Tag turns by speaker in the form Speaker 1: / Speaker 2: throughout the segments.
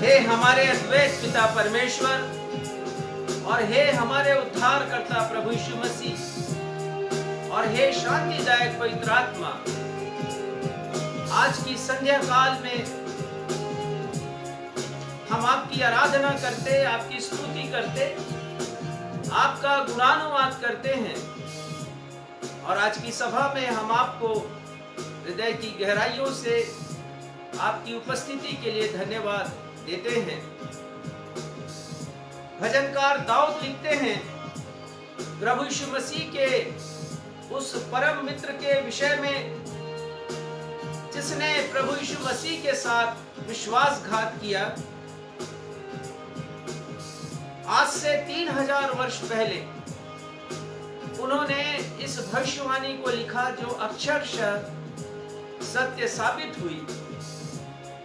Speaker 1: हे हमारे अद्वैत पिता परमेश्वर और हे हमारे उद्धारकर्ता प्रभु यीशु मसीह और हे शांतिदायक पवित्र आत्मा, आज की संध्या काल में हम आपकी आराधना करते, आपकी स्तुति करते, आपका गुणानुवाद करते हैं और आज की सभा में हम आपको हृदय की गहराइयों से आपकी उपस्थिति के लिए धन्यवाद देते हैं। भजनकार दाऊद लिखते हैं, प्रभु यीशु मसीह के उस परम मित्र के विषय में जिसने प्रभु यीशु मसीह के साथ विश्वासघात किया। आज से 3000 वर्ष पहले उन्होंने इस भविष्यवाणी को लिखा जो अक्षरशः सत्य साबित हुई।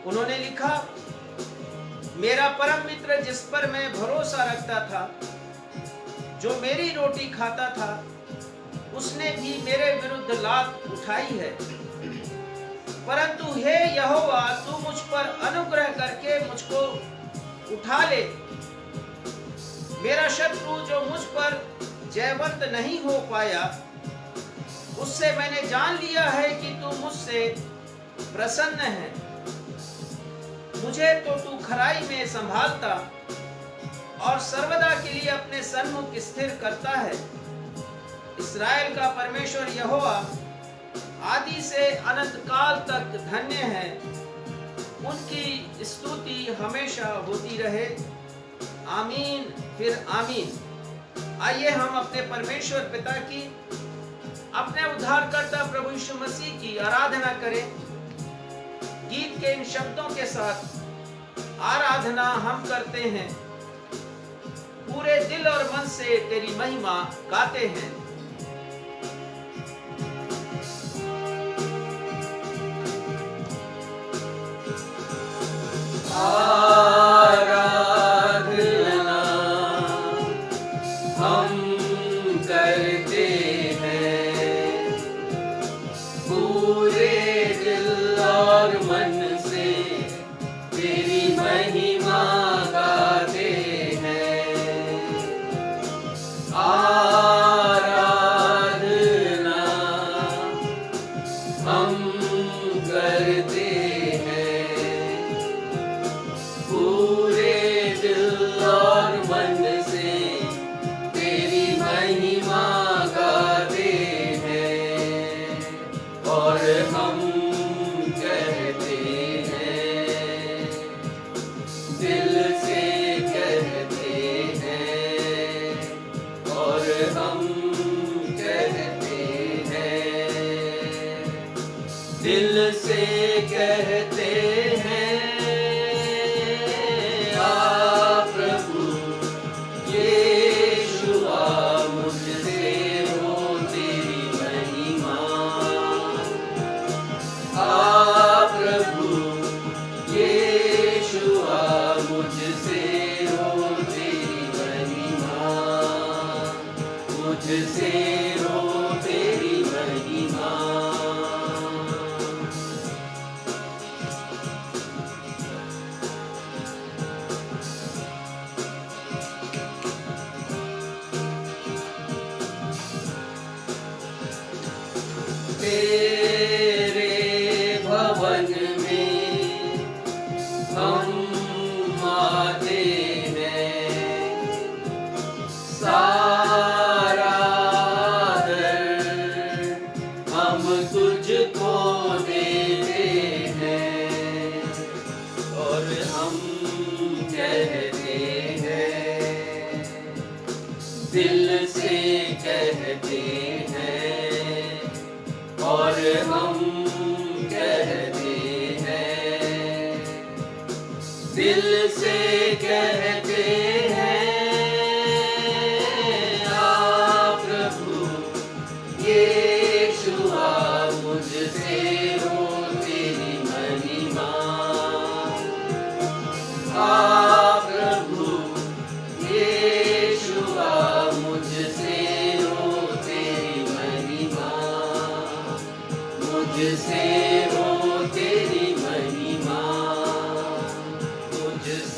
Speaker 1: उन्होंने लिखा, मेरा परम मित्र जिस पर मैं भरोसा रखता था, जो मेरी रोटी खाता था, उसने भी मेरे विरुद्ध लात उठाई है। परंतु हे यहोवा, तू मुझ पर अनुग्रह करके मुझको उठा ले। मेरा शत्रु जो मुझ पर जयवंत नहीं हो पाया, उससे मैंने जान लिया है कि तू मुझसे प्रसन्न है। मुझे तो तू खराई में संभालता और सर्वदा के लिए अपने सन्मुख स्थिर करता है। इस्राएल का परमेश्वर यहोवा आदि से अनंत काल तक धन्य है। उनकी स्तुति हमेशा होती रहे। आमीन फिर आमीन। आइए हम अपने परमेश्वर पिता की, अपने उद्धारकर्ता प्रभु यीशु मसीह की आराधना करें। गीत के इन शब्दों के साथ आराधना हम करते हैं, पूरे दिल और मन से तेरी महिमा गाते हैं।
Speaker 2: आराधना हम करते हैं, पूरे दिल और मन से तेरी महिमा गाते हैं। आराधना हम करते हैं, पूरे दिल और मन से तेरी महिमा गाते हैं। और हम कहते हैं, दिल से कहते हैं, और हम कहते हैं, दिल से कहते हैं, आ प्रभु यीशुआ, मुझसे हो तेरी महिमा। आ प्रभु यीशुआ, मुझसे हो तेरी महिमा, मुझसे हो तेरी महिमा। तेरे भवन में हम आते हैं, सारा आदर हम तुझको देते हैं। और हम कहते हैं, दिल से कहते हैं, और हम कहते हैं, दिल से कहते हैं, आ प्रभु यीशुआ, मुझसे हो तेरी महिमा। आ प्रभु यीशुआ, मुझसे हो तेरी महिमा, मुझसे हो तेरी महिमा, मुझसे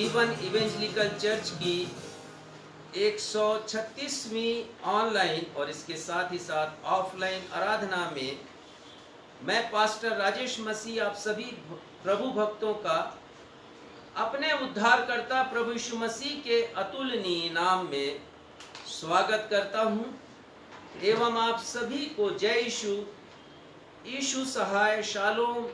Speaker 1: जीवन इवेंजलिकल चर्च की 136वीं ऑनलाइन और इसके साथ ही साथ ऑफलाइन आराधना में मैं पास्टर राजेश मसीह आप सभी प्रभु भक्तों का अपने उद्धारकर्ता प्रभु यीशु मसीह के अतुलनीय नाम में स्वागत करता हूं एवं आप सभी को जय यीशु, यीशु सहाय, शालोम,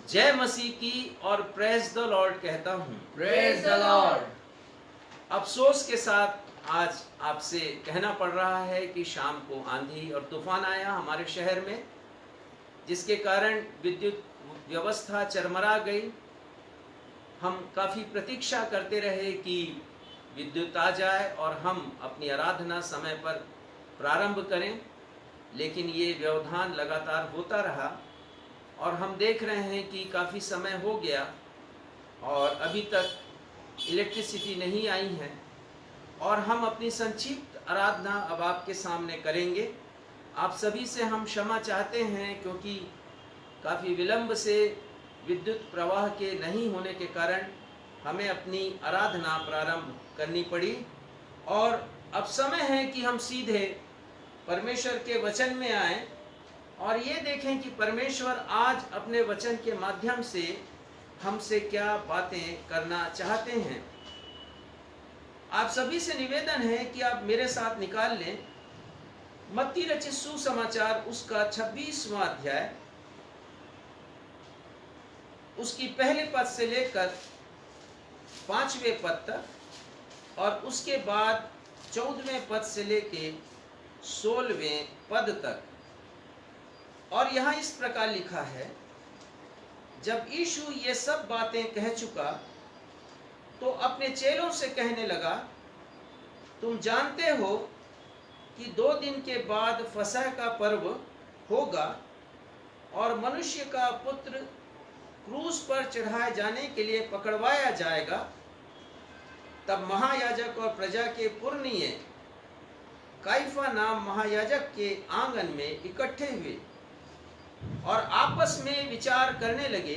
Speaker 1: जय मसीह की और प्रेज द लॉर्ड कहता हूं।
Speaker 2: Praise the Lord.
Speaker 1: अफसोस के साथ आज आपसे कहना पड़ रहा है कि शाम को आंधी और तूफान आया हमारे शहर में, जिसके कारण विद्युत व्यवस्था चरमरा गई। हम काफ़ी प्रतीक्षा करते रहे कि विद्युत आ जाए और हम अपनी आराधना समय पर प्रारंभ करें, लेकिन ये व्यवधान लगातार होता रहा और हम देख रहे हैं कि काफ़ी समय हो गया और अभी तक इलेक्ट्रिसिटी नहीं आई है और हम अपनी संक्षिप्त आराधना अब आपके सामने करेंगे। आप सभी से हम क्षमा चाहते हैं क्योंकि काफ़ी विलंब से विद्युत प्रवाह के नहीं होने के कारण हमें अपनी आराधना प्रारंभ करनी पड़ी और अब समय है कि हम सीधे परमेश्वर के वचन में आएं और ये देखें कि परमेश्वर आज अपने वचन के माध्यम से हमसे क्या बातें करना चाहते हैं। आप सभी से निवेदन है कि आप मेरे साथ निकाल लें मत्ती रचित सुसमाचार उसका 26वां अध्याय, उसकी पहले पद से लेकर 5वें पद तक और उसके बाद 14वें पद से लेकर 16वें पद तक। और यहाँ इस प्रकार लिखा है, जब यीशु ये सब बातें कह चुका तो अपने चेलों से कहने लगा, तुम जानते हो कि 2 दिन के बाद फसह का पर्व होगा और मनुष्य का पुत्र क्रूस पर चढ़ाए जाने के लिए पकड़वाया जाएगा। तब महायाजक और प्रजा के पुरनिये काइफा नाम महायाजक के आंगन में इकट्ठे हुए और आपस में विचार करने लगे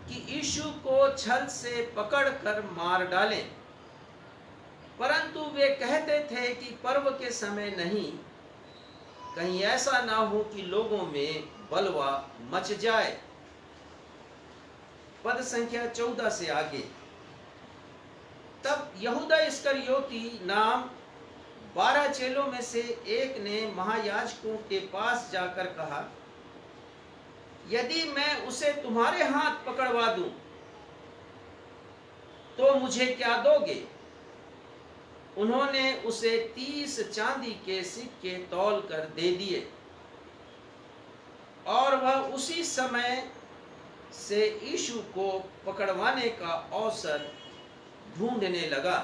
Speaker 1: कि यीशु को छल से पकड़कर मार डालें, परंतु वे कहते थे कि पर्व के समय नहीं, कहीं ऐसा ना हो कि लोगों में बलवा मच जाए। पद संख्या 14 से आगे। तब यहूदा इस्करियोती नाम 12 चेलों में से एक ने महायाजकों के पास जाकर कहा, यदि मैं उसे तुम्हारे हाथ पकड़वा दूं तो मुझे क्या दोगे? उन्होंने उसे 30 चांदी के सिक्के तौल कर दे दिए और वह उसी समय से यीशु को पकड़वाने का अवसर ढूंढने लगा।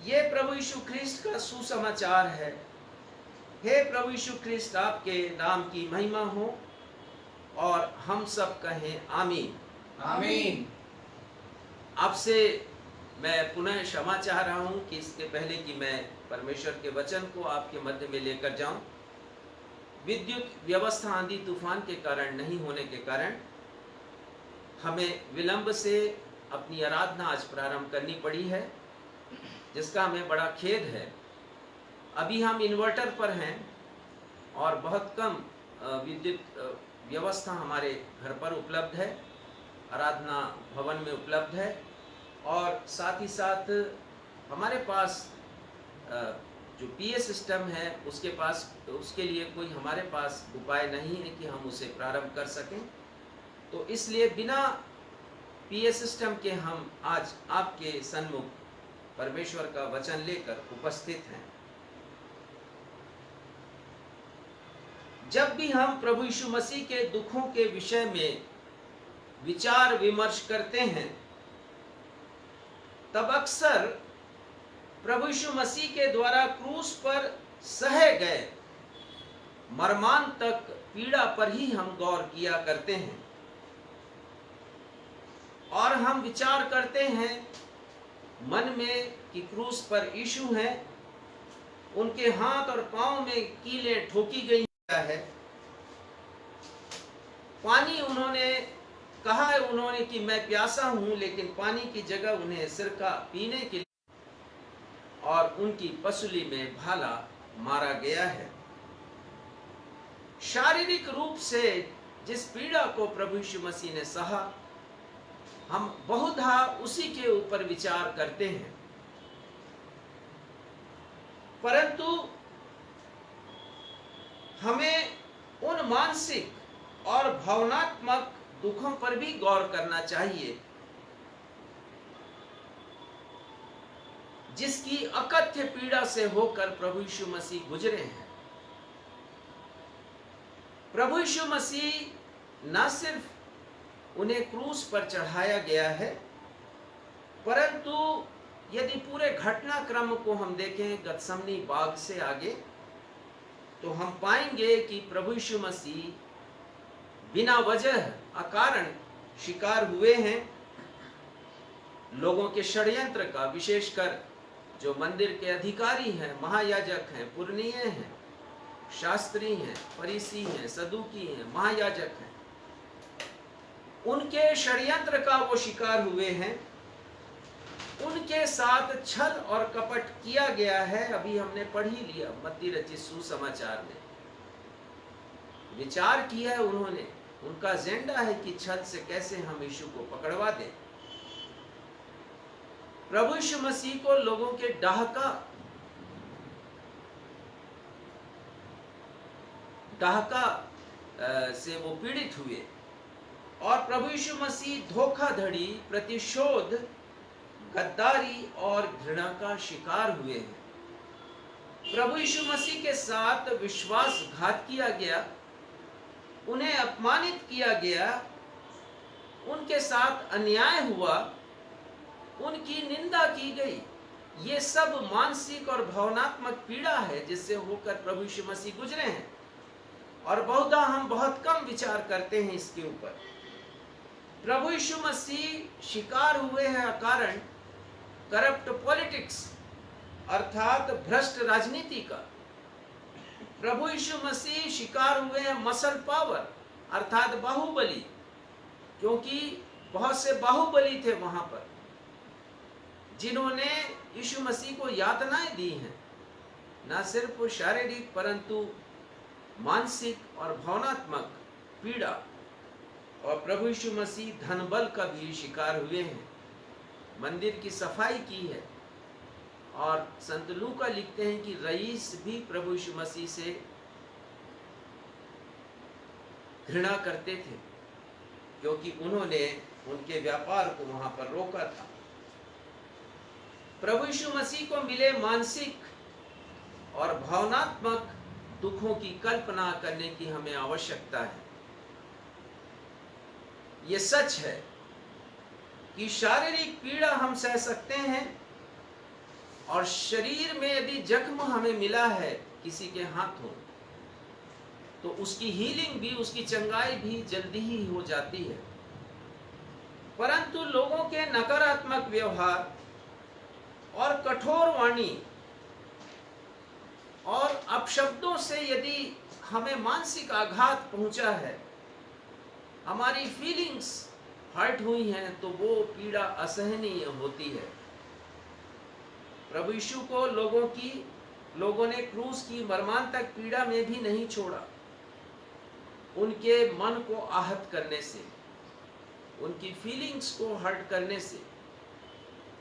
Speaker 1: ये प्रभु यीशु ख्रिस्त का सुसमाचार है। हे प्रभु यीशु ख्रिस्त, आपके नाम की महिमा हो और हम सब कहें आमीन।
Speaker 2: आमीन।
Speaker 1: आपसे मैं पुनः क्षमा चाह रहा हूं कि इसके पहले कि मैं परमेश्वर के वचन को आपके मध्य में लेकर जाऊं, विद्युत व्यवस्था आंधी तूफान के कारण नहीं होने के कारण हमें विलंब से अपनी आराधना आज प्रारंभ करनी पड़ी है, जिसका हमें बड़ा खेद है। अभी हम इन्वर्टर पर हैं और बहुत कम विद्युत व्यवस्था हमारे घर पर उपलब्ध है, आराधना भवन में उपलब्ध है और साथ ही साथ हमारे पास जो पीए सिस्टम है उसके लिए कोई हमारे पास उपाय नहीं है कि हम उसे प्रारंभ कर सकें। तो इसलिए बिना पीए सिस्टम के हम आज आपके सन्मुख परमेश्वर का वचन लेकर उपस्थित हैं। जब भी हम प्रभु यीशु मसीह के दुखों के विषय में विचार विमर्श करते हैं, तब अक्सर प्रभु यीशु मसीह के द्वारा क्रूस पर सहे गए मर्मांतक पीड़ा पर ही हम गौर किया करते हैं और हम विचार करते हैं मन में कि क्रूस पर यीशु हैं, उनके हाथ और पांव में कीलें ठोकी गई है, पानी उन्होंने कहा है उन्होंने कि मैं प्यासा हूं, लेकिन पानी की जगह उन्हें सिरका पीने के लिए और उनकी पसली में भाला मारा गया है। शारीरिक रूप से जिस पीड़ा को प्रभु यीशु मसीह ने सहा, हम बहुधा उसी के ऊपर विचार करते हैं, परंतु हमें उन मानसिक और भावनात्मक दुखों पर भी गौर करना चाहिए जिसकी अकथ्य पीड़ा से होकर प्रभु यीशु मसीह गुजरे हैं। प्रभु यीशु मसीह न सिर्फ उन्हें क्रूस पर चढ़ाया गया है, परंतु यदि पूरे घटनाक्रम को हम देखें गतसमनी बाग से आगे, तो हम पाएंगे कि प्रभु यीशु मसीह बिना वजह अकारण शिकार हुए हैं लोगों के षड्यंत्र का, विशेषकर जो मंदिर के अधिकारी हैं, महायाजक हैं, पुरनीय हैं, शास्त्री हैं, फरीसी हैं, सदूकी हैं, महायाजक हैं, उनके षड्यंत्र का वो शिकार हुए हैं। उनके साथ छल और कपट किया गया है। अभी हमने पढ़ ही लिया मत्ती रचित सुसमाचार में, विचार किया है उन्होंने, उनका एजेंडा है कि छल से कैसे हम यीशु को पकड़वा दें। प्रभु यीशु मसीह को लोगों के डाहका से वो पीड़ित हुए और प्रभु यीशु मसीह धोखाधड़ी, प्रतिशोध, गद्दारी और घृणा का शिकार हुए हैं। प्रभु यीशु मसीह के साथ विश्वासघात किया गया, उन्हें अपमानित किया गया, उनके साथ अन्याय हुआ, उनकी निंदा की गई। ये सब मानसिक और भावनात्मक पीड़ा है जिससे होकर प्रभु यीशु मसीह गुजरे हैं, और बहुधा हम बहुत कम विचार करते हैं इसके ऊपर। प्रभु यीशु मसीह शिकार हुए हैं अकारण करप्ट पॉलिटिक्स अर्थात भ्रष्ट राजनीति का। प्रभु यीशु मसीह शिकार हुए हैं मसल पावर अर्थात बाहुबली, क्योंकि बहुत से बाहुबली थे वहां पर जिन्होंने यीशु मसीह को यातनाएं दी हैं, न सिर्फ शारीरिक परंतु मानसिक और भावनात्मक पीड़ा। और प्रभु यीशु मसीह धनबल का भी शिकार हुए हैं, मंदिर की सफाई की है, और संत लूका लिखते हैं कि रईस भी प्रभु यीशु मसीह से घृणा करते थे क्योंकि उन्होंने उनके व्यापार को वहां पर रोका था। प्रभु यीशु मसीह को मिले मानसिक और भावनात्मक दुखों की कल्पना करने की हमें आवश्यकता है। ये सच है कि शारीरिक पीड़ा हम सह सकते हैं, और शरीर में यदि जख्म हमें मिला है किसी के हाथों, तो उसकी हीलिंग भी, उसकी चंगाई भी जल्दी ही हो जाती है। परंतु लोगों के नकारात्मक व्यवहार और कठोर वाणी और अपशब्दों से यदि हमें मानसिक आघात पहुंचा है, हमारी फीलिंग्स हर्ट हुई हैं, तो वो पीड़ा असहनीय होती है। प्रभु यीशु को लोगों ने क्रूस की मर्मांतक पीड़ा में भी नहीं छोड़ा, उनके मन को आहत करने से, उनकी फीलिंग्स को हर्ट करने से।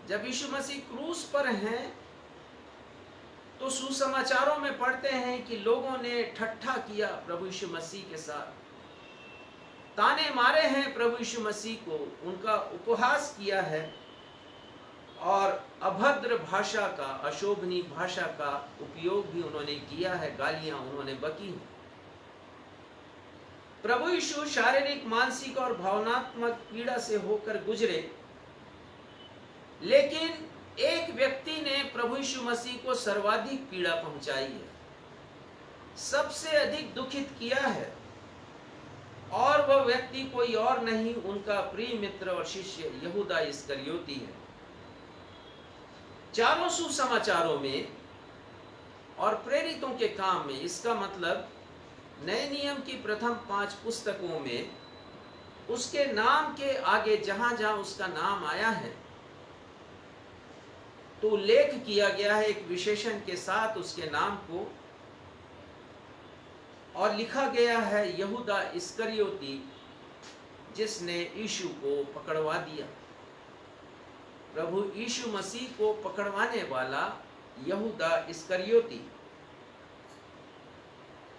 Speaker 1: जब यीशु मसीह क्रूस पर हैं तो सुसमाचारों में पढ़ते हैं कि लोगों ने ठट्ठा किया प्रभु यीशु मसीह के साथ, ताने मारे हैं प्रभु यीशु मसीह को, उनका उपहास किया है और अभद्र भाषा का, अशोभनीय भाषा का उपयोग भी उन्होंने किया है, गालियां उन्होंने बकी हैं। प्रभु यीशु शारीरिक, मानसिक और भावनात्मक पीड़ा से होकर गुजरे, लेकिन एक व्यक्ति ने प्रभु यीशु मसीह को सर्वाधिक पीड़ा पहुंचाई है, सबसे अधिक दुखित किया है, और वह व्यक्ति कोई और नहीं, उनका प्रिय मित्र और शिष्य यहूदा इस्करियोती है। चारों सुसमाचारों में और प्रेरितों के काम में, इसका मतलब नए नियम की प्रथम 5 पुस्तकों में उसके नाम के आगे जहां जहां उसका नाम आया है तो उल्लेख किया गया है एक विशेषण के साथ उसके नाम को, और लिखा गया है यहूदा इस्करियोती, जिसने यीशु को पकड़वा दिया। प्रभु यीशु मसीह को पकड़वाने वाला यहूदा इस्करियोती।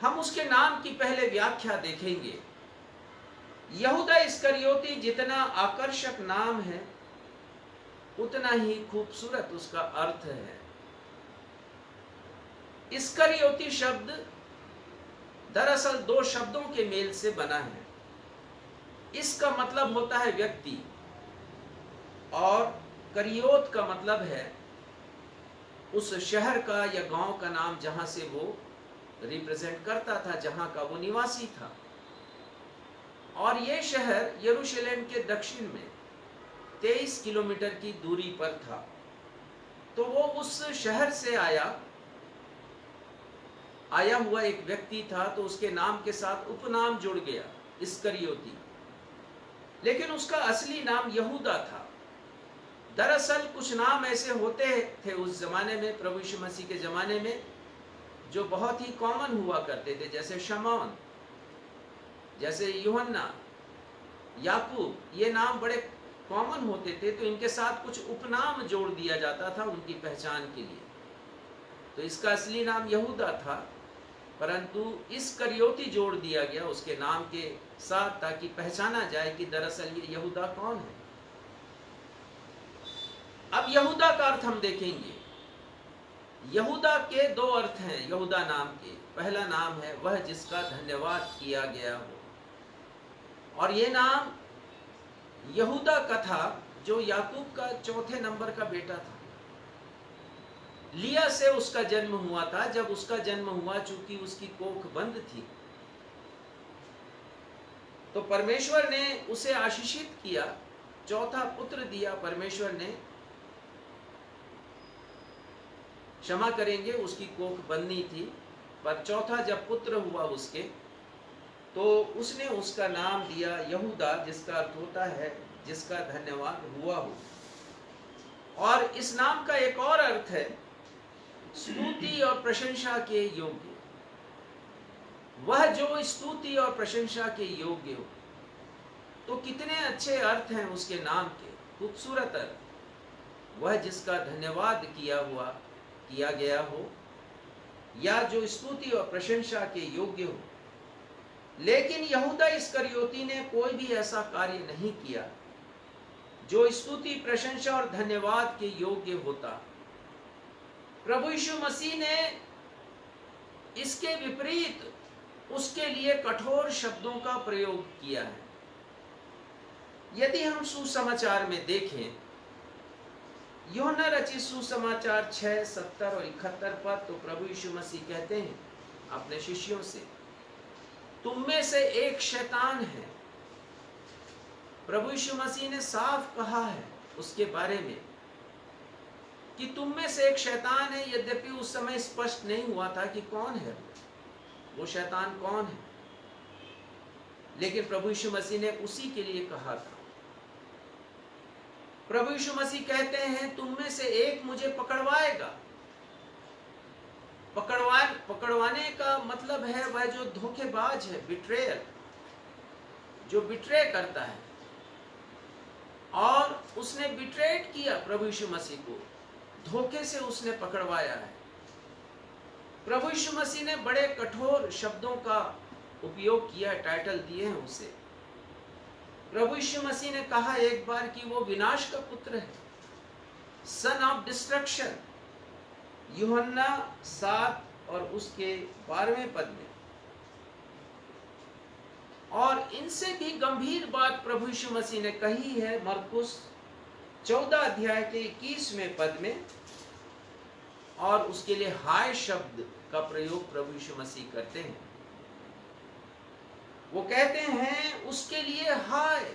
Speaker 1: हम उसके नाम की पहले व्याख्या देखेंगे। यहूदा इस्करियोती जितना आकर्षक नाम है उतना ही खूबसूरत उसका अर्थ है। इस्करियोती शब्द दरअसल दो शब्दों के मेल से बना है। इसका मतलब होता है व्यक्ति और करियोत का मतलब है उस शहर का या गांव का नाम जहां से वो रिप्रेजेंट करता था, जहां का वो निवासी था। और ये शहर यरूशलेम के दक्षिण में 23 किलोमीटर की दूरी पर था। तो वो उस शहर से आया हुआ एक व्यक्ति था, तो उसके नाम के साथ उपनाम जुड़ गया इस्करियोती, लेकिन उसका असली नाम यहूदा था। दरअसल कुछ नाम ऐसे होते थे उस जमाने में, प्रभु यीशु मसीह के जमाने में, जो बहुत ही कॉमन हुआ करते थे, जैसे शमौन, जैसे यूहन्ना, याकूब। ये नाम बड़े कॉमन होते थे, तो इनके साथ कुछ उपनाम जोड़ दिया जाता था उनकी पहचान के लिए। तो इसका असली नाम यहूदा था, परंतु इस्करियोती जोड़ दिया गया उसके नाम के साथ ताकि पहचाना जाए कि दरअसल ये यहूदा कौन है। अब यहूदा का अर्थ हम देखेंगे। यहूदा के दो अर्थ हैं यहूदा नाम के। पहला नाम है वह जिसका धन्यवाद किया गया हो, और ये नाम यहूदा का था जो याकूब का चौथे नंबर का बेटा था। लिया से उसका जन्म हुआ था। जब उसका जन्म हुआ, चूंकि उसकी कोख बंद थी, तो परमेश्वर ने उसे आशीषित किया, चौथा पुत्र दिया परमेश्वर ने। क्षमा करेंगे, उसकी कोख बंदी थी, पर चौथा जब पुत्र हुआ उसके, तो उसने उसका नाम दिया यहूदा, जिसका अर्थ होता है जिसका धन्यवाद हुआ हो। और इस नाम का एक और अर्थ है स्तुति और प्रशंसा के योग्य। वह जो स्तुति और प्रशंसा के योग्य हो। तो कितने अच्छे अर्थ हैं उसके नाम के, खूबसूरत अर्थ। वह जिसका धन्यवाद किया गया हो, या जो स्तुति और प्रशंसा के योग्य हो। लेकिन यहूदा इस्करियोती ने कोई भी ऐसा कार्य नहीं किया जो स्तुति, प्रशंसा और धन्यवाद के योग्य होता। प्रभु यीशु मसीह ने इसके विपरीत उसके लिए कठोर शब्दों का प्रयोग किया है। यदि हम सुसमाचार में देखें, यूहन्ना रचित सुसमाचार 6, 70 और 71 पर, तो प्रभु यीशु मसीह कहते हैं अपने शिष्यों से, तुम में से एक शैतान है। प्रभु यीशु मसीह ने साफ कहा है उसके बारे में कि तुम में से एक शैतान है। यद्यपि उस समय स्पष्ट नहीं हुआ था कि कौन है वो शैतान कौन है, लेकिन प्रभु यीशु मसीह ने उसी के लिए कहा था। प्रभु यीशु मसीह कहते हैं तुम में से एक मुझे पकड़वाएगा। पकड़वाने का मतलब है वह जो धोखेबाज है, बिट्रेयर, जो बिट्रे करता है। और उसने बिट्रेट किया प्रभु यीशु मसीह को, धोखे से उसने पकड़वाया है। प्रभु यीशु मसीह ने बड़े कठोर शब्दों का उपयोग किया, टाइटल दिए हैं उसे। प्रभु यीशु मसीह ने कहा एक बार कि वो विनाश का पुत्र है, सन ऑफ डिस्ट्रक्शन, यूहन्ना 7 और उसके 12वें पद में। और इनसे भी गंभीर बात प्रभु यीशु मसीह ने कही है मरकुस 14 अध्याय के 21वें पद में, और उसके लिए हाय शब्द का प्रयोग प्रभु यीशु मसीह करते हैं। वो कहते हैं उसके लिए हाय,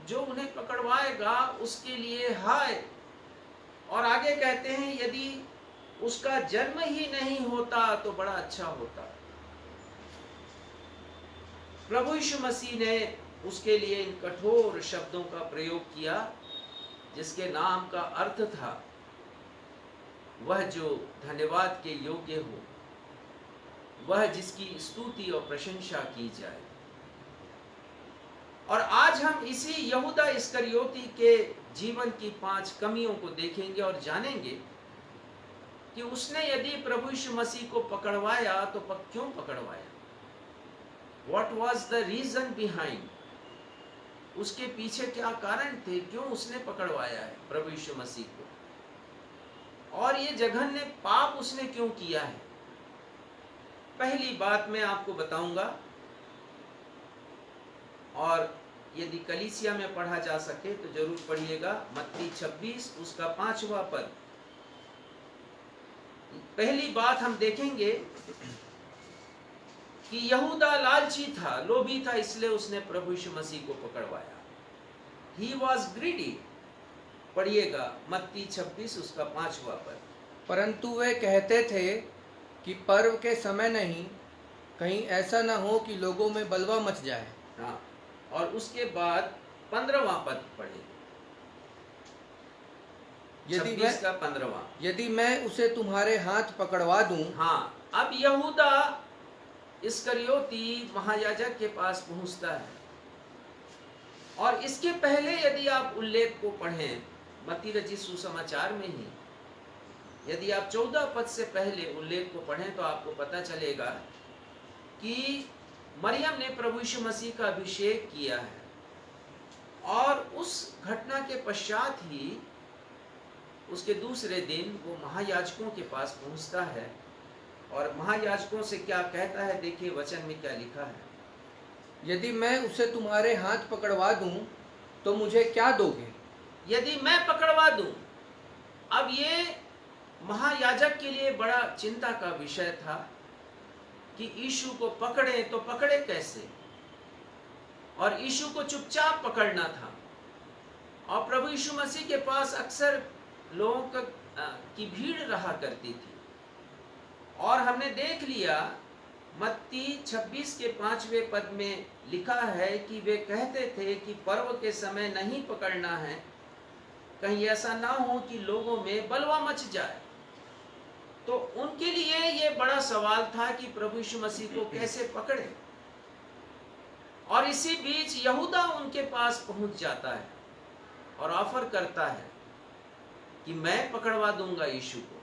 Speaker 1: जो उन्हें पकड़वाएगा उसके लिए हाय। और आगे कहते हैं यदि उसका जन्म ही नहीं होता तो बड़ा अच्छा होता। प्रभु यीशु मसीह ने उसके लिए इन कठोर शब्दों का प्रयोग किया, जिसके नाम का अर्थ था वह जो धन्यवाद के योग्य हो, वह जिसकी स्तुति और प्रशंसा की जाए। और आज हम इसी यहूदा इस्करियोती के जीवन की 5 कमियों को देखेंगे और जानेंगे कि उसने यदि प्रभु यीशु मसीह को पकड़वाया तो क्यों पकड़वाया, What was the reason behind, उसके पीछे क्या कारण थे, क्यों उसने पकड़वाया है प्रभु यीशु मसीह को, और ये जघन्य पाप उसने क्यों किया है। पहली बात मैं आपको बताऊंगा, और यदि कलीसिया में पढ़ा जा सके तो जरूर पढ़िएगा। मत्ती 26 उसका 5वां पद। पहली बात हम देखेंगे कि यहूदा लालची था, लोभी था, इसलिए उसने प्रभु यीशु मसीह को पकड़वाया। He was greedy। पढ़िएगा मत्ती 26 उसका 5वां पद।
Speaker 2: परंतु वे कहते थे कि पर्व के समय नहीं, कहीं ऐसा न हो कि लोगों में बलवा मच जाए।
Speaker 1: हाँ, और उसके बाद 15वां पद पढ़े। 26 का 15वां।
Speaker 2: यदि मैं उसे तुम्हारे हाथ पकड़वा दूं।
Speaker 1: हाँ, अब यहूदा इस्करियोती महायाजक के पास पहुंचता है, और इसके पहले यदि आप उल्लेख को पढ़ें मत्ती रचित सुसमाचार में ही, यदि आप 14 पद से पहले उल्लेख को पढ़ें तो आपको पता चलेगा कि मरियम ने प्रभु यीशु मसीह का अभिषेक किया है, और उस घटना के पश्चात ही उसके दूसरे दिन वो महायाजकों के पास पहुंचता है, और महायाजकों से क्या कहता है, देखिए वचन में क्या लिखा है।
Speaker 2: यदि मैं उसे तुम्हारे हाथ पकड़वा दूं तो मुझे क्या दोगे।
Speaker 1: यदि मैं पकड़वा दूं, अब ये महायाजक के लिए बड़ा चिंता का विषय था कि यीशु को पकड़े तो पकड़े कैसे, और यीशु को चुपचाप पकड़ना था। और प्रभु यीशु मसीह के पास अक्सर लोगों की भीड़ रहा करती थी, और हमने देख लिया मत्ती 26 के 5वें पद में लिखा है कि वे कहते थे कि पर्व के समय नहीं पकड़ना है, कहीं ऐसा ना हो कि लोगों में बलवा मच जाए। तो उनके लिए ये बड़ा सवाल था कि प्रभु यीशु मसीह को कैसे पकड़े, और इसी बीच यहूदा उनके पास पहुंच जाता है और ऑफर करता है कि मैं पकड़वा दूंगा यीशु को,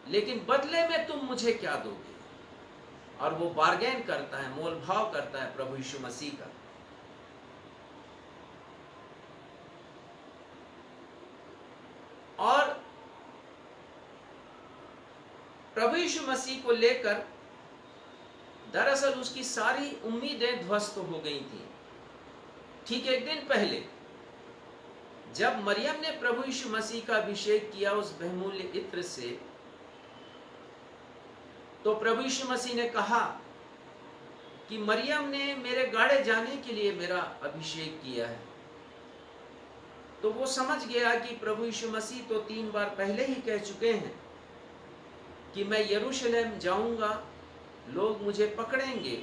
Speaker 1: लेकिन बदले में तुम मुझे क्या दोगे। और वो बार्गेन करता है, मोल भाव करता है प्रभु यीशु मसीह का। और प्रभु यीशु मसीह को लेकर दरअसल उसकी सारी उम्मीदें ध्वस्त हो गई थी। ठीक एक दिन पहले जब मरियम ने प्रभु यीशु मसीह का अभिषेक किया उस बहुमूल्य इत्र से, तो प्रभु यीशु मसीह ने कहा कि मरियम ने मेरे गाड़े जाने के लिए मेरा अभिषेक किया है। तो वो समझ गया कि प्रभु यीशु मसीह तो 3 बार पहले ही कह चुके हैं कि मैं यरूशलेम जाऊंगा, लोग मुझे पकड़ेंगे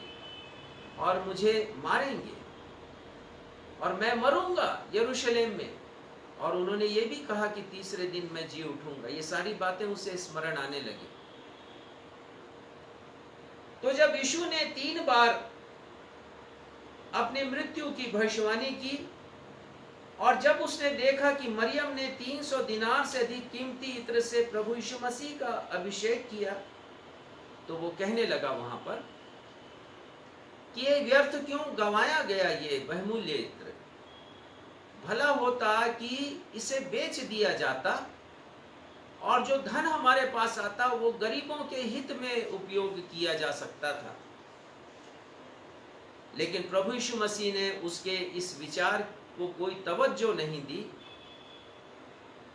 Speaker 1: और मुझे मारेंगे, और मैं मरूंगा यरूशलेम में, और उन्होंने ये भी कहा कि तीसरे दिन मैं जी उठूंगा। ये सारी बातें उसे स्मरण आने लगी। तो जब यीशु ने 3 बार अपनी मृत्यु की भविष्यवाणी की, और जब उसने देखा कि मरियम ने 300 दिनार से अधिक कीमती इत्र से प्रभु यीशु मसीह का अभिषेक किया, तो वो कहने लगा वहां पर कि ये व्यर्थ क्यों गंवाया गया, ये बहुमूल्य इत्र। भला होता कि इसे बेच दिया जाता, और जो धन हमारे पास आता वो गरीबों के हित में उपयोग किया जा सकता था। लेकिन प्रभु यीशु मसीह ने उसके इस विचार को कोई तवज्जो नहीं दी,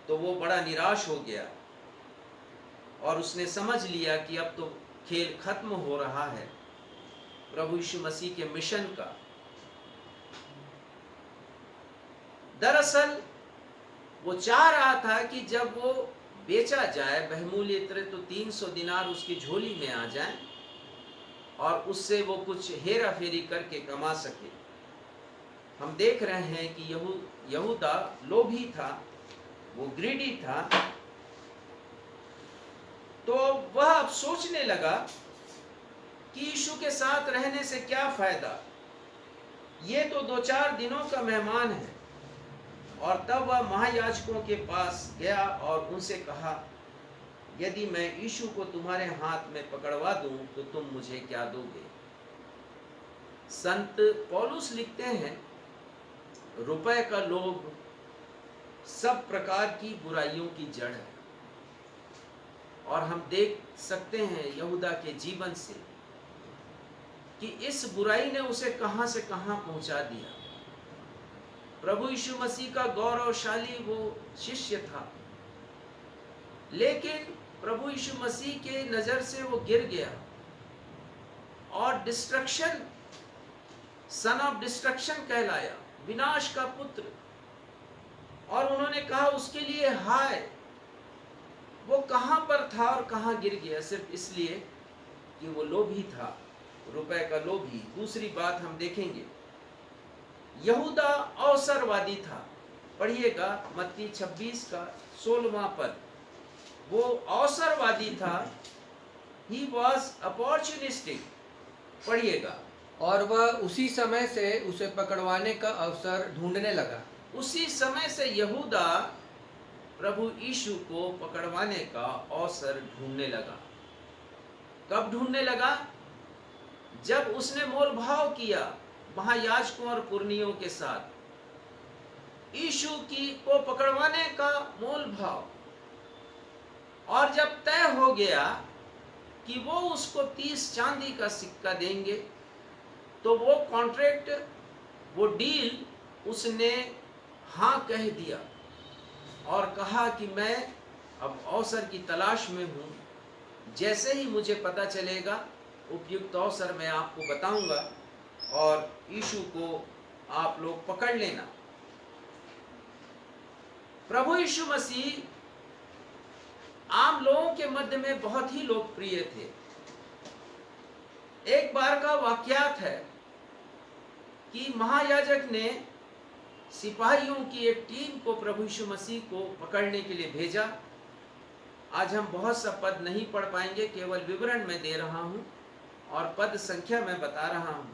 Speaker 1: तो वो बड़ा निराश हो गया, और उसने समझ लिया कि अब तो खेल खत्म हो रहा है प्रभु यीशु मसीह के मिशन का। दरअसल वो चाह रहा था कि जब वो बेचा जाए बहुमूल्य इत्र, तो 300 दिनार उसकी झोली में आ जाए, और उससे वो कुछ हेरा फेरी करके कमा सके। हम देख रहे हैं कि यहूदा लोभी था, वो ग्रीडी था। तो वह अब सोचने लगा कि यीशु के साथ रहने से क्या फायदा, ये तो 2-4 दिनों का मेहमान है। और तब वह महायाजकों के पास गया और उनसे कहा, यदि मैं यीशु को तुम्हारे हाथ में पकड़वा दूं तो तुम मुझे क्या दोगे? संत पौलुस लिखते हैं, रुपए का लोभ सब प्रकार की बुराइयों की जड़ है। और हम देख सकते हैं यहूदा के जीवन से कि इस बुराई ने उसे कहां से कहां पहुंचा दिया। प्रभु यीशु मसीह का गौरवशाली वो शिष्य था, लेकिन प्रभु यीशु मसीह के नजर से वो गिर गया और डिस्ट्रक्शन, सन ऑफ डिस्ट्रक्शन कहलाया, विनाश का पुत्र। और उन्होंने कहा उसके लिए हाय। वो कहां पर था और कहां गिर गया, सिर्फ इसलिए कि वो लोभी था, रुपए का लोभी। दूसरी बात हम देखेंगे, यहूदा अवसरवादी था। पढ़िएगा मत्ती 26 का 16वां पद। वो अवसरवादी था, ही वॉज अपॉर्चुनिस्टिक। पढ़िएगा।
Speaker 2: और वह उसी समय से उसे पकड़वाने का अवसर ढूंढने लगा।
Speaker 1: उसी समय से यहूदा प्रभु यीशु को पकड़वाने का अवसर ढूंढने लगा। कब ढूंढने लगा? जब उसने मोल भाव किया महायाजकों और पुरनियों के साथ, यीशु को पकड़वाने का मोल भाव। और जब तय हो गया कि वो उसको 30 चांदी का सिक्का देंगे, तो वो कॉन्ट्रैक्ट, वो डील उसने हाँ कह दिया और कहा कि मैं अब अवसर की तलाश में हूं। जैसे ही मुझे पता चलेगा उपयुक्त अवसर मैं आपको बताऊंगा और यीशु को आप लोग पकड़ लेना। प्रभु यीशु मसीह आम लोगों के मध्य में बहुत ही लोकप्रिय थे। एक बार का वाकयात है कि महायाजक ने सिपाहियों की एक टीम को प्रभु यीशु मसीह को पकड़ने के लिए भेजा। आज हम बहुत सा पद नहीं पढ़ पाएंगे, केवल विवरण में दे रहा हूं और पद संख्या में बता रहा हूं।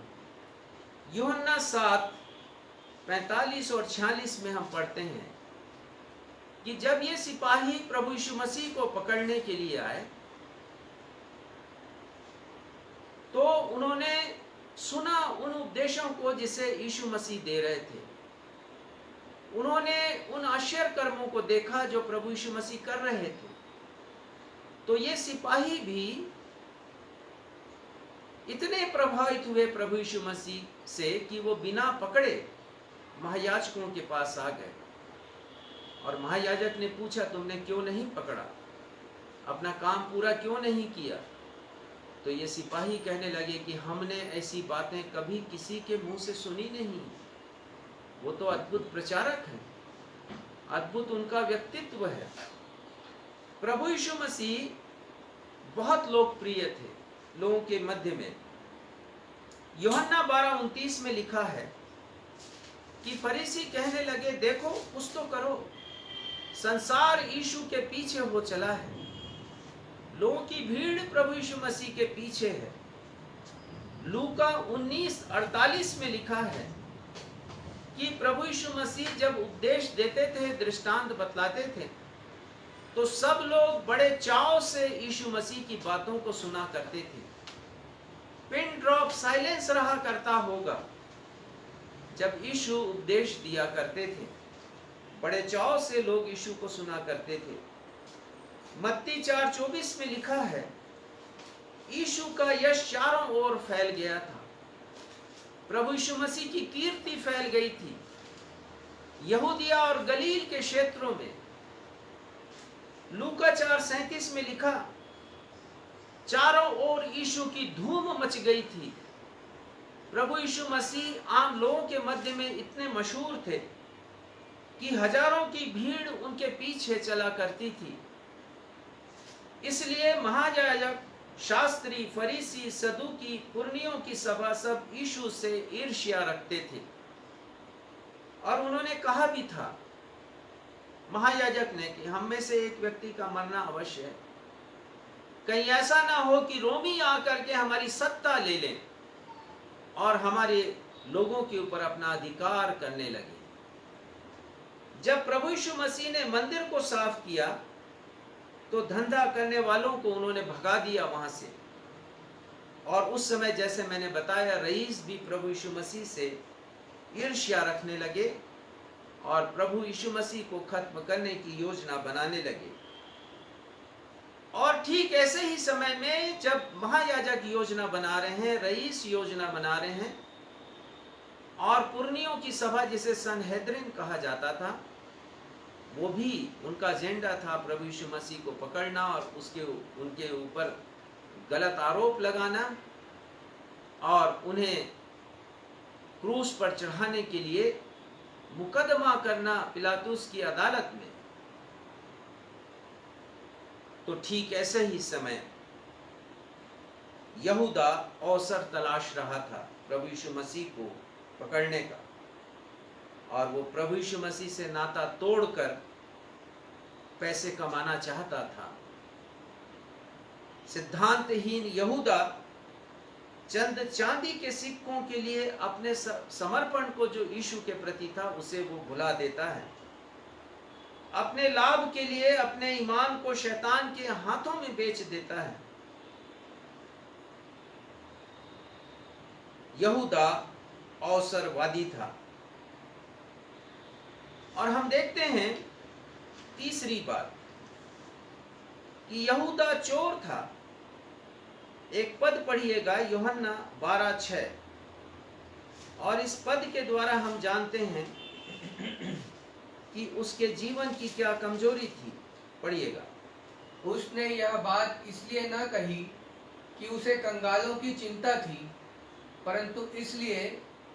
Speaker 1: यूहन्ना 7:45 और 46 में हम पढ़ते हैं कि जब ये सिपाही प्रभु यीशु मसीह को पकड़ने के लिए आए, तो उन्होंने सुना उन उपदेशों को जिसे यीशु मसीह दे रहे थे। उन्होंने उन आश्चर्य कर्मों को देखा जो प्रभु यीशु मसीह कर रहे थे। तो ये सिपाही भी इतने प्रभावित हुए प्रभु यीशु मसीह से कि वो बिना पकड़े महायाजकों के पास आ गए। और महायाजक ने पूछा, तुमने क्यों नहीं पकड़ा, अपना काम पूरा क्यों नहीं किया? तो ये सिपाही कहने लगे कि हमने ऐसी बातें कभी किसी के मुंह से सुनी नहीं। वो तो अद्भुत प्रचारक हैं, अद्भुत उनका व्यक्तित्व है। प्रभु यीशु मसीह बहुत लोकप्रिय थे लोगों के मध्य में। यूहन्ना 12:29 में लिखा है कि फरीसी कहने लगे, देखो कुछ तो करो, संसार यीशु के पीछे हो चला है। लोगों की भीड़ प्रभु यीशु मसीह के पीछे है। लूका 19:48 में लिखा है कि प्रभु यीशु मसीह जब उपदेश देते थे, दृष्टांत बतलाते थे, तो सब लोग बड़े चाव से यीशु मसीह की बातों को सुना करते थे। पिन ड्रॉप साइलेंस रहा करता होगा जब यीशु उपदेश दिया करते थे। बड़े चाव से लोग यीशु को सुना करते थे। मत्ती 4:24 में लिखा है, यीशु का यश चारों ओर फैल गया था। प्रभु यीशु मसीह की कीर्ति फैल गई थी यहूदिया और गलील के क्षेत्रों में। लूका 4:37 में लिखा, चारों ओर यीशु की धूम मच गई थी। प्रभु यीशु मसीह आम लोगों के मध्य में इतने मशहूर थे कि हजारों की भीड़ उनके पीछे चला करती थी। इसलिए महायाजक, शास्त्री, फरीसी, सदूकी, पुरनियों की सभा सब यीशु से ईर्ष्या रखते थे। और उन्होंने कहा भी था महायाजक ने कि हम में से एक व्यक्ति का मरना अवश्य है, कहीं ऐसा ना हो कि रोमी आकर के हमारी सत्ता ले लें और हमारे लोगों के ऊपर अपना अधिकार करने लगे। जब प्रभु यीशु मसीह ने मंदिर को साफ किया तो धंधा करने वालों को उन्होंने भगा दिया वहां से, और उस समय जैसे मैंने बताया रईस भी प्रभु यीशु मसीह से ईर्ष्या रखने लगे और प्रभु यीशु मसीह को खत्म करने की योजना बनाने लगे। और ठीक ऐसे ही समय में जब महायाजक योजना बना रहे हैं, रईस योजना बना रहे हैं, और पुरनियों की सभा जिसे सनहेद्रिन कहा जाता था, वो भी उनका एजेंडा था प्रभु यीशु मसीह को पकड़ना और उनके ऊपर गलत आरोप लगाना और उन्हें क्रूस पर चढ़ाने के लिए मुकदमा करना पिलातुस की अदालत में। तो ठीक ऐसे ही समय यहूदा अवसर तलाश रहा था प्रभु यीशु मसीह को पकड़ने का, और वो प्रभु यीशु मसीह से नाता तोड़कर पैसे कमाना चाहता था। सिद्धांतहीन यहूदा चंद चांदी के सिक्कों के लिए अपने समर्पण को जो यीशु के प्रति था उसे वो भुला देता है। अपने लाभ के लिए अपने ईमान को शैतान के हाथों में बेच देता है। यहूदा अवसरवादी था। और हम देखते हैं तीसरी बात कि यहूदा चोर था। एक पद पढ़िएगा यूहन्ना 12:6, और इस पद के द्वारा हम जानते हैं कि उसके जीवन की क्या कमजोरी थी। पढ़िएगा।
Speaker 2: उसने यह बात इसलिए न कही कि उसे कंगालों की चिंता थी, परंतु इसलिए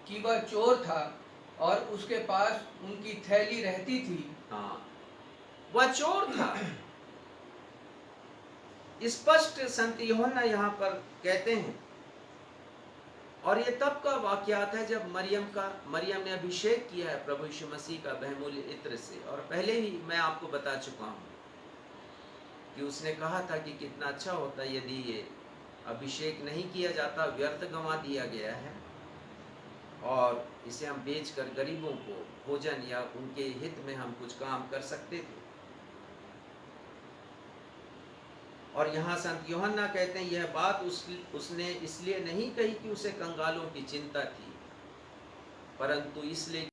Speaker 2: कि वह चोर था और उसके पास उनकी थैली रहती थी।
Speaker 1: हाँ, वह चोर था। स्पष्ट संत यूहन्ना यहाँ पर कहते हैं। और ये तब का वाकयात है जब मरियम ने अभिषेक किया है प्रभु यीशु मसीह का बहुमूल्य इत्र से। और पहले ही मैं आपको बता चुका हूँ कि उसने कहा था कि कितना अच्छा होता यदि ये अभिषेक नहीं किया जाता, व्यर्थ गंवा दिया गया है, और इसे हम बेचकर गरीबों को भोजन या उनके हित में हम कुछ काम कर सकते थे। और यहाँ संत यूहन्ना कहते हैं यह बात उसने इसलिए नहीं कही कि उसे कंगालों की चिंता थी, परंतु इसलिए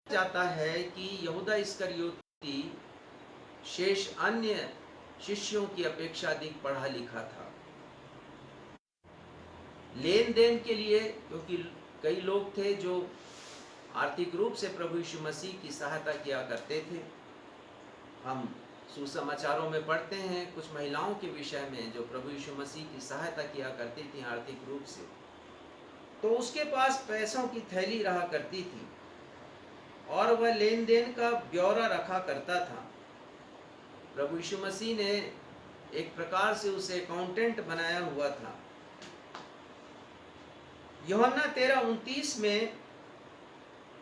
Speaker 1: जाता है कि यहूदा इस्करियोती शेष अन्य शिष्यों की अपेक्षा अधिक पढ़ा लिखा था। लेन देन के लिए, क्योंकि कई लोग थे जो आर्थिक रूप से प्रभु यीशु मसीह की सहायता किया करते थे। हम सुसमाचारों में पढ़ते हैं कुछ महिलाओं के विषय में जो प्रभु यीशु मसीह की सहायता किया करती थी आर्थिक रूप से। तो उसके पास पैसों की थैली रहा करती थी और वह लेन देन का ब्यौरा रखा करता था। प्रभु यीशु मसीह ने एक प्रकार से उसे अकाउंटेंट बनाया हुआ था। यूहन्ना 13:29 में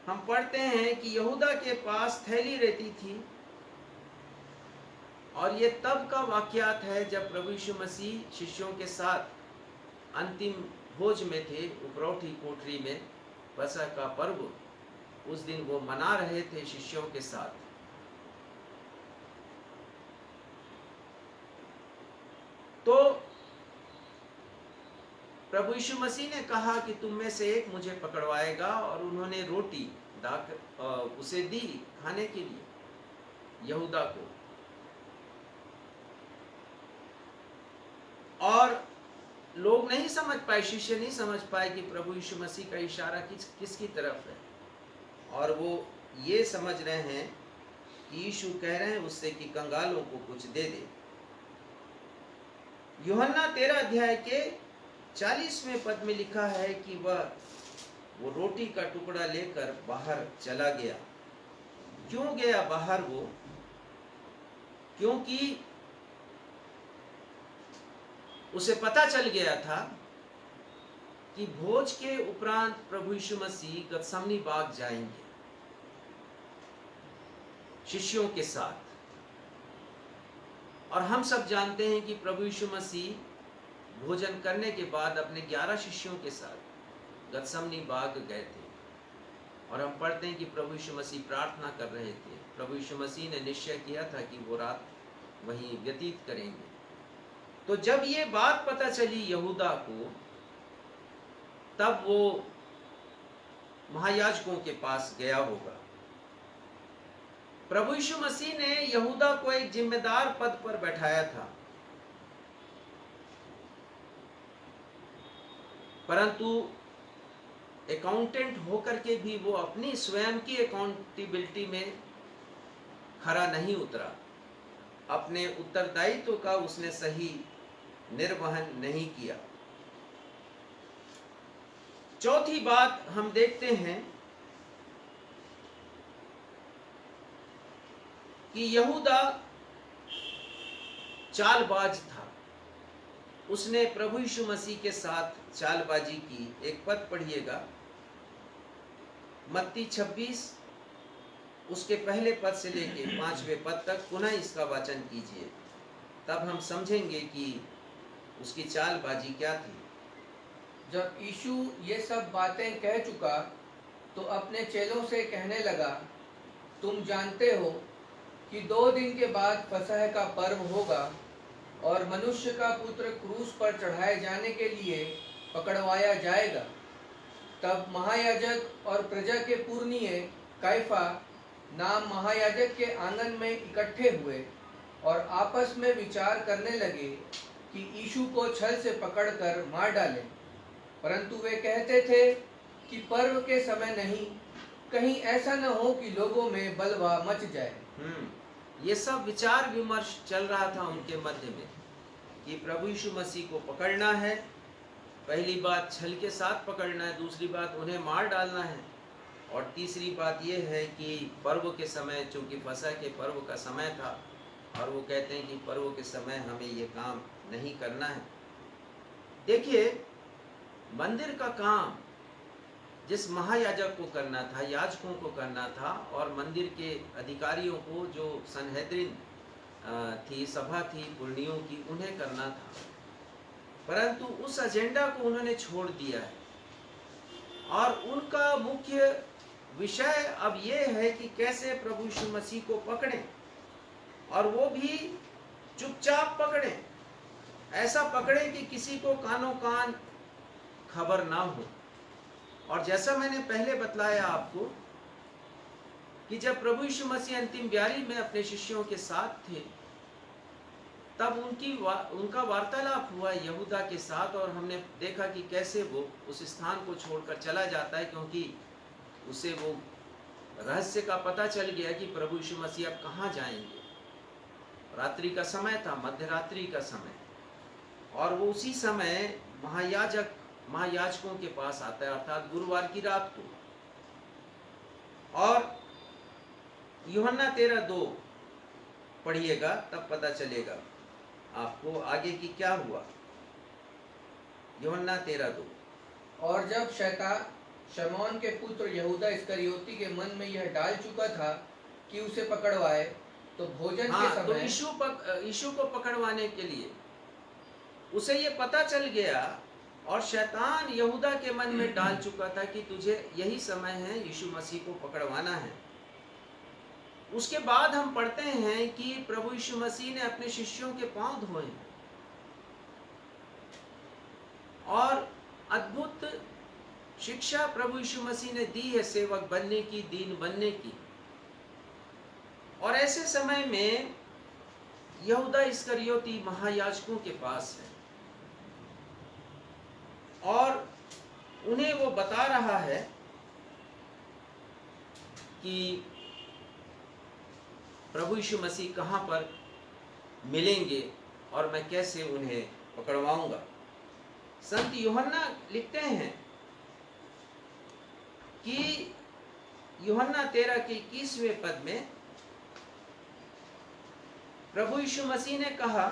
Speaker 1: हम पढ़ते हैं कि यहूदा के पास थैली रहती थी, और ये तब का वाकयात है जब प्रभु यीशु मसीह शिष्यों के साथ अंतिम भोज में थे, उपरौठी कोठरी में। फसह का पर्व उस दिन वो मना रहे थे शिष्यों के साथ। तो प्रभु यीशु मसीह ने कहा कि तुम में से एक मुझे पकड़वाएगा, और उन्होंने रोटी उसे दी खाने के लिए यहूदा को। और लोग नहीं समझ पाए, शिष्य नहीं समझ पाए कि प्रभु यीशु मसीह का इशारा किसकी तरफ है, और वो ये समझ रहे हैं कि यीशु कह रहे हैं उससे कि कंगालों को कुछ दे दे। यूहन्ना 13 अध्याय के 40वें पद में लिखा है कि वो रोटी का टुकड़ा लेकर बाहर चला गया। क्यों गया बाहर वो? क्योंकि उसे पता चल गया था कि भोज के उपरांत प्रभु यीशु मसीह गतसमनी बाग जाएंगे शिष्यों के साथ। और हम सब जानते हैं कि प्रभु यीशु मसीह भोजन करने के बाद अपने 11 शिष्यों के साथ गतसमनी बाग गए थे। और हम पढ़ते हैं कि प्रभु यीशु मसीह प्रार्थना कर रहे थे। प्रभु यीशु मसीह ने निश्चय किया था कि वो रात वहीं व्यतीत करेंगे। तो जब ये बात पता चली यहूदा को, तब वो महायाजकों के पास गया होगा। प्रभु यीशु मसीह ने यहूदा को एक जिम्मेदार पद पर बैठाया था, परंतु अकाउंटेंट होकर के भी वो अपनी स्वयं की अकाउंटेबिलिटी में खरा नहीं उतरा। अपने उत्तरदायित्व का उसने सही निर्वहन नहीं किया। चौथी बात हम देखते हैं कि यहूदा चालबाज था। उसने प्रभु यीशु मसीह के साथ चालबाजी की। एक पद पढ़िएगा, मत्ती 26 उसके पहले पद से लेके 5वें पद तक पुनः इसका वाचन कीजिए, तब हम समझेंगे कि उसकी चालबाजी क्या थी।
Speaker 2: जब यीशु ये सब बातें कह चुका तो अपने चेलों से कहने लगा, तुम जानते हो कि 2 दिन के बाद फसह का पर्व होगा और मनुष्य का पुत्र क्रूस पर चढ़ाए जाने के लिए पकड़वाया जाएगा। तब महायाजक और प्रजा के पुरनिय कैफा नाम महायाजक के आंगन में इकट्ठे हुए और आपस में विचार करने लगे कि यीशु को छल से पकड़कर मार डालें। परंतु वे कहते थे कि पर्व के समय नहीं, कहीं ऐसा न हो कि लोगों में बलवा मच जाए।
Speaker 1: ये सब विचार विमर्श चल रहा था उनके मध्य में कि प्रभु यीशु मसीह को पकड़ना है। पहली बात छल के साथ पकड़ना है, दूसरी बात उन्हें मार डालना है, और तीसरी बात यह है कि पर्व के समय, चूंकि फसह के पर्व का समय था, और वो कहते हैं कि पर्व के समय हमें ये काम नहीं करना है। देखिए, मंदिर का काम जिस महायाजक को करना था, याजकों को करना था, और मंदिर के अधिकारियों को, जो सनहेद्रिन थी, सभा थी पुरनियों की, उन्हें करना था। परंतु उस एजेंडा को उन्होंने छोड़ दिया है, और उनका मुख्य विषय अब ये है कि कैसे प्रभु यीशु मसीह को पकड़ें, और वो भी चुपचाप पकड़ें। ऐसा पकड़ें कि किसी को कानों कान खबर ना हो। और जैसा मैंने पहले बतलाया आपको कि जब प्रभु यीशु मसीह अंतिम ब्यारी में अपने शिष्यों के साथ थे, तब उनका वार्तालाप हुआ यहूदा के साथ, और हमने देखा कि कैसे वो उस स्थान को छोड़कर चला जाता है, क्योंकि उसे वो रहस्य का पता चल गया कि प्रभु यीशु मसीह अब कहाँ जाएंगे। रात्रि का समय था, मध्य रात्रि का समय, और वो उसी समय महायाजकों के पास आता है, अर्थात गुरुवार की रात को। और यूहन्ना 13:2 पढ़िएगा, तब पता चलेगा आपको आगे की क्या हुआ। यूहन्ना 13:2।
Speaker 2: और जब शैतान शमौन के पुत्र यहूदा इस्करियोती के मन में यह डाल चुका था कि उसे पकड़वाए, तो भोजन के समय
Speaker 1: तो यीशु को पकड़वाने के लिए उसे ये पता चल गया, और शैतान यहूदा के मन में डाल चुका था कि तुझे यही समय है यीशु मसीह को पकड़वाना है। उसके बाद हम पढ़ते हैं कि प्रभु यीशु मसीह ने अपने शिष्यों के पांव धोए, और अद्भुत शिक्षा प्रभु यीशु मसीह ने दी है सेवक बनने की, दीन बनने की। और ऐसे समय में यहूदा इस्करियोती महायाजकों के पास है, और उन्हें वो बता रहा है कि प्रभु यीशु मसीह कहाँ पर मिलेंगे और मैं कैसे उन्हें पकड़वाऊंगा। संत यूहन्ना लिखते हैं कि यूहन्ना 13 के 21वें पद में प्रभु यीशु मसीह ने कहा,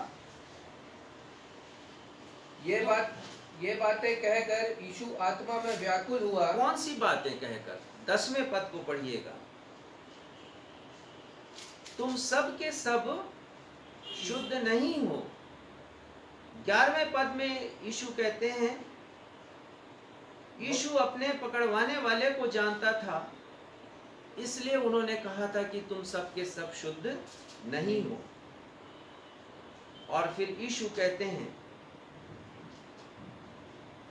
Speaker 2: ये बात ये बातें कहकर यीशु आत्मा में व्याकुल हुआ।
Speaker 1: कौन सी बातें कहकर? 10वें पद को पढ़िएगा। तुम सब के सब शुद्ध नहीं हो। 11वें पद में यीशु कहते हैं, यीशु अपने पकड़वाने वाले को जानता था, इसलिए उन्होंने कहा था कि तुम सब के सब शुद्ध नहीं हो। और फिर यीशु कहते हैं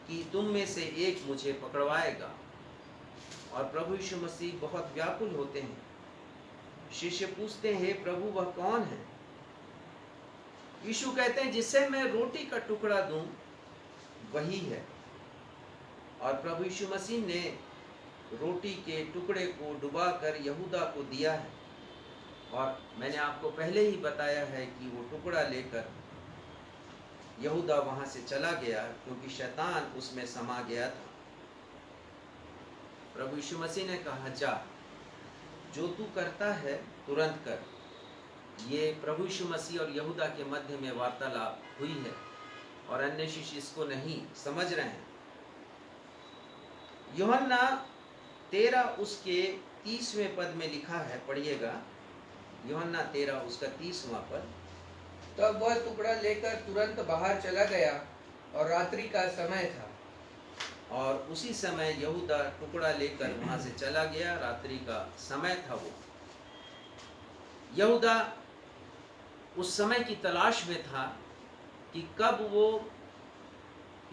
Speaker 1: कि तुम में से एक मुझे पकड़वाएगा। और प्रभु यीशु मसीह बहुत व्याकुल होते हैं। शिष्य पूछते हैं, हे प्रभु वह कौन है? यीशु कहते हैं, जिसे मैं रोटी का टुकड़ा दूं वही है। और प्रभु यीशु मसीह ने रोटी के टुकड़े को डुबाकर यहूदा को दिया है। और मैंने आपको पहले ही बताया है कि वो टुकड़ा लेकर यहूदा वहां से चला गया, क्योंकि शैतान उसमें समा गया था। प्रभु यीशु मसीह ने कहा, जा, जो तू करता है तुरंत कर। ये प्रभु यीशु मसीह और यहूदा के मध्य में वार्तालाप हुई है, और अन्य शिष्य इसको नहीं समझ रहे हैं। यूहन्ना 13 उसके 30वें पद में लिखा है, पढ़िएगा। यूहन्ना 13 उसका 30वां पद।
Speaker 2: तब वह टुकड़ा लेकर तुरंत बाहर चला गया, और रात्रि का समय था।
Speaker 1: और उसी समय यहूदा टुकड़ा लेकर वहां से चला गया, रात्रि का समय था। वो यहूदा उस समय की तलाश में था कि कब वो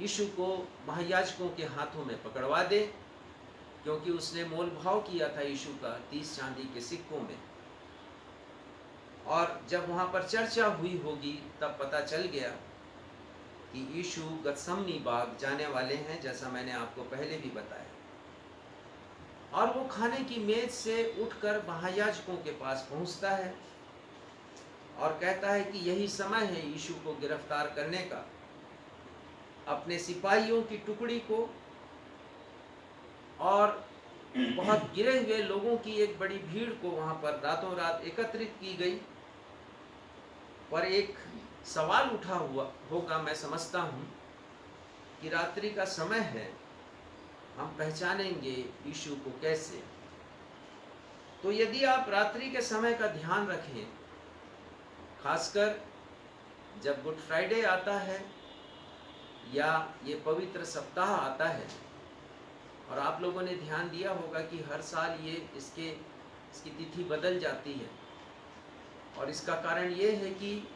Speaker 1: यीशु को महायाजकों के हाथों में पकड़वा दे, क्योंकि उसने मोल भाव किया था यीशु का 30 चांदी के सिक्कों में। और जब वहां पर चर्चा हुई होगी तब पता चल गया कि यीशु गतसमनी बाग जाने वाले हैं, जैसा मैंने आपको पहले भी बताया। और वो खाने की मेज से उठकर महायाजकों के पास पहुंचता है और कहता है कि यही समय है यीशु को गिरफ्तार करने का। अपने सिपाहियों की टुकड़ी को और बहुत गिरे हुए लोगों की एक बड़ी भीड़ को वहां पर रातों रात एकत्रित की गई। पर एक सवाल उठा हुआ होगा, मैं समझता हूं कि रात्रि का समय है, हम पहचानेंगे यीशु को कैसे? तो यदि आप रात्रि के समय का ध्यान रखें, खासकर जब गुड फ्राइडे आता है या ये पवित्र सप्ताह आता है, और आप लोगों ने ध्यान दिया होगा कि हर साल ये इसकी तिथि बदल जाती है। और इसका कारण ये है कि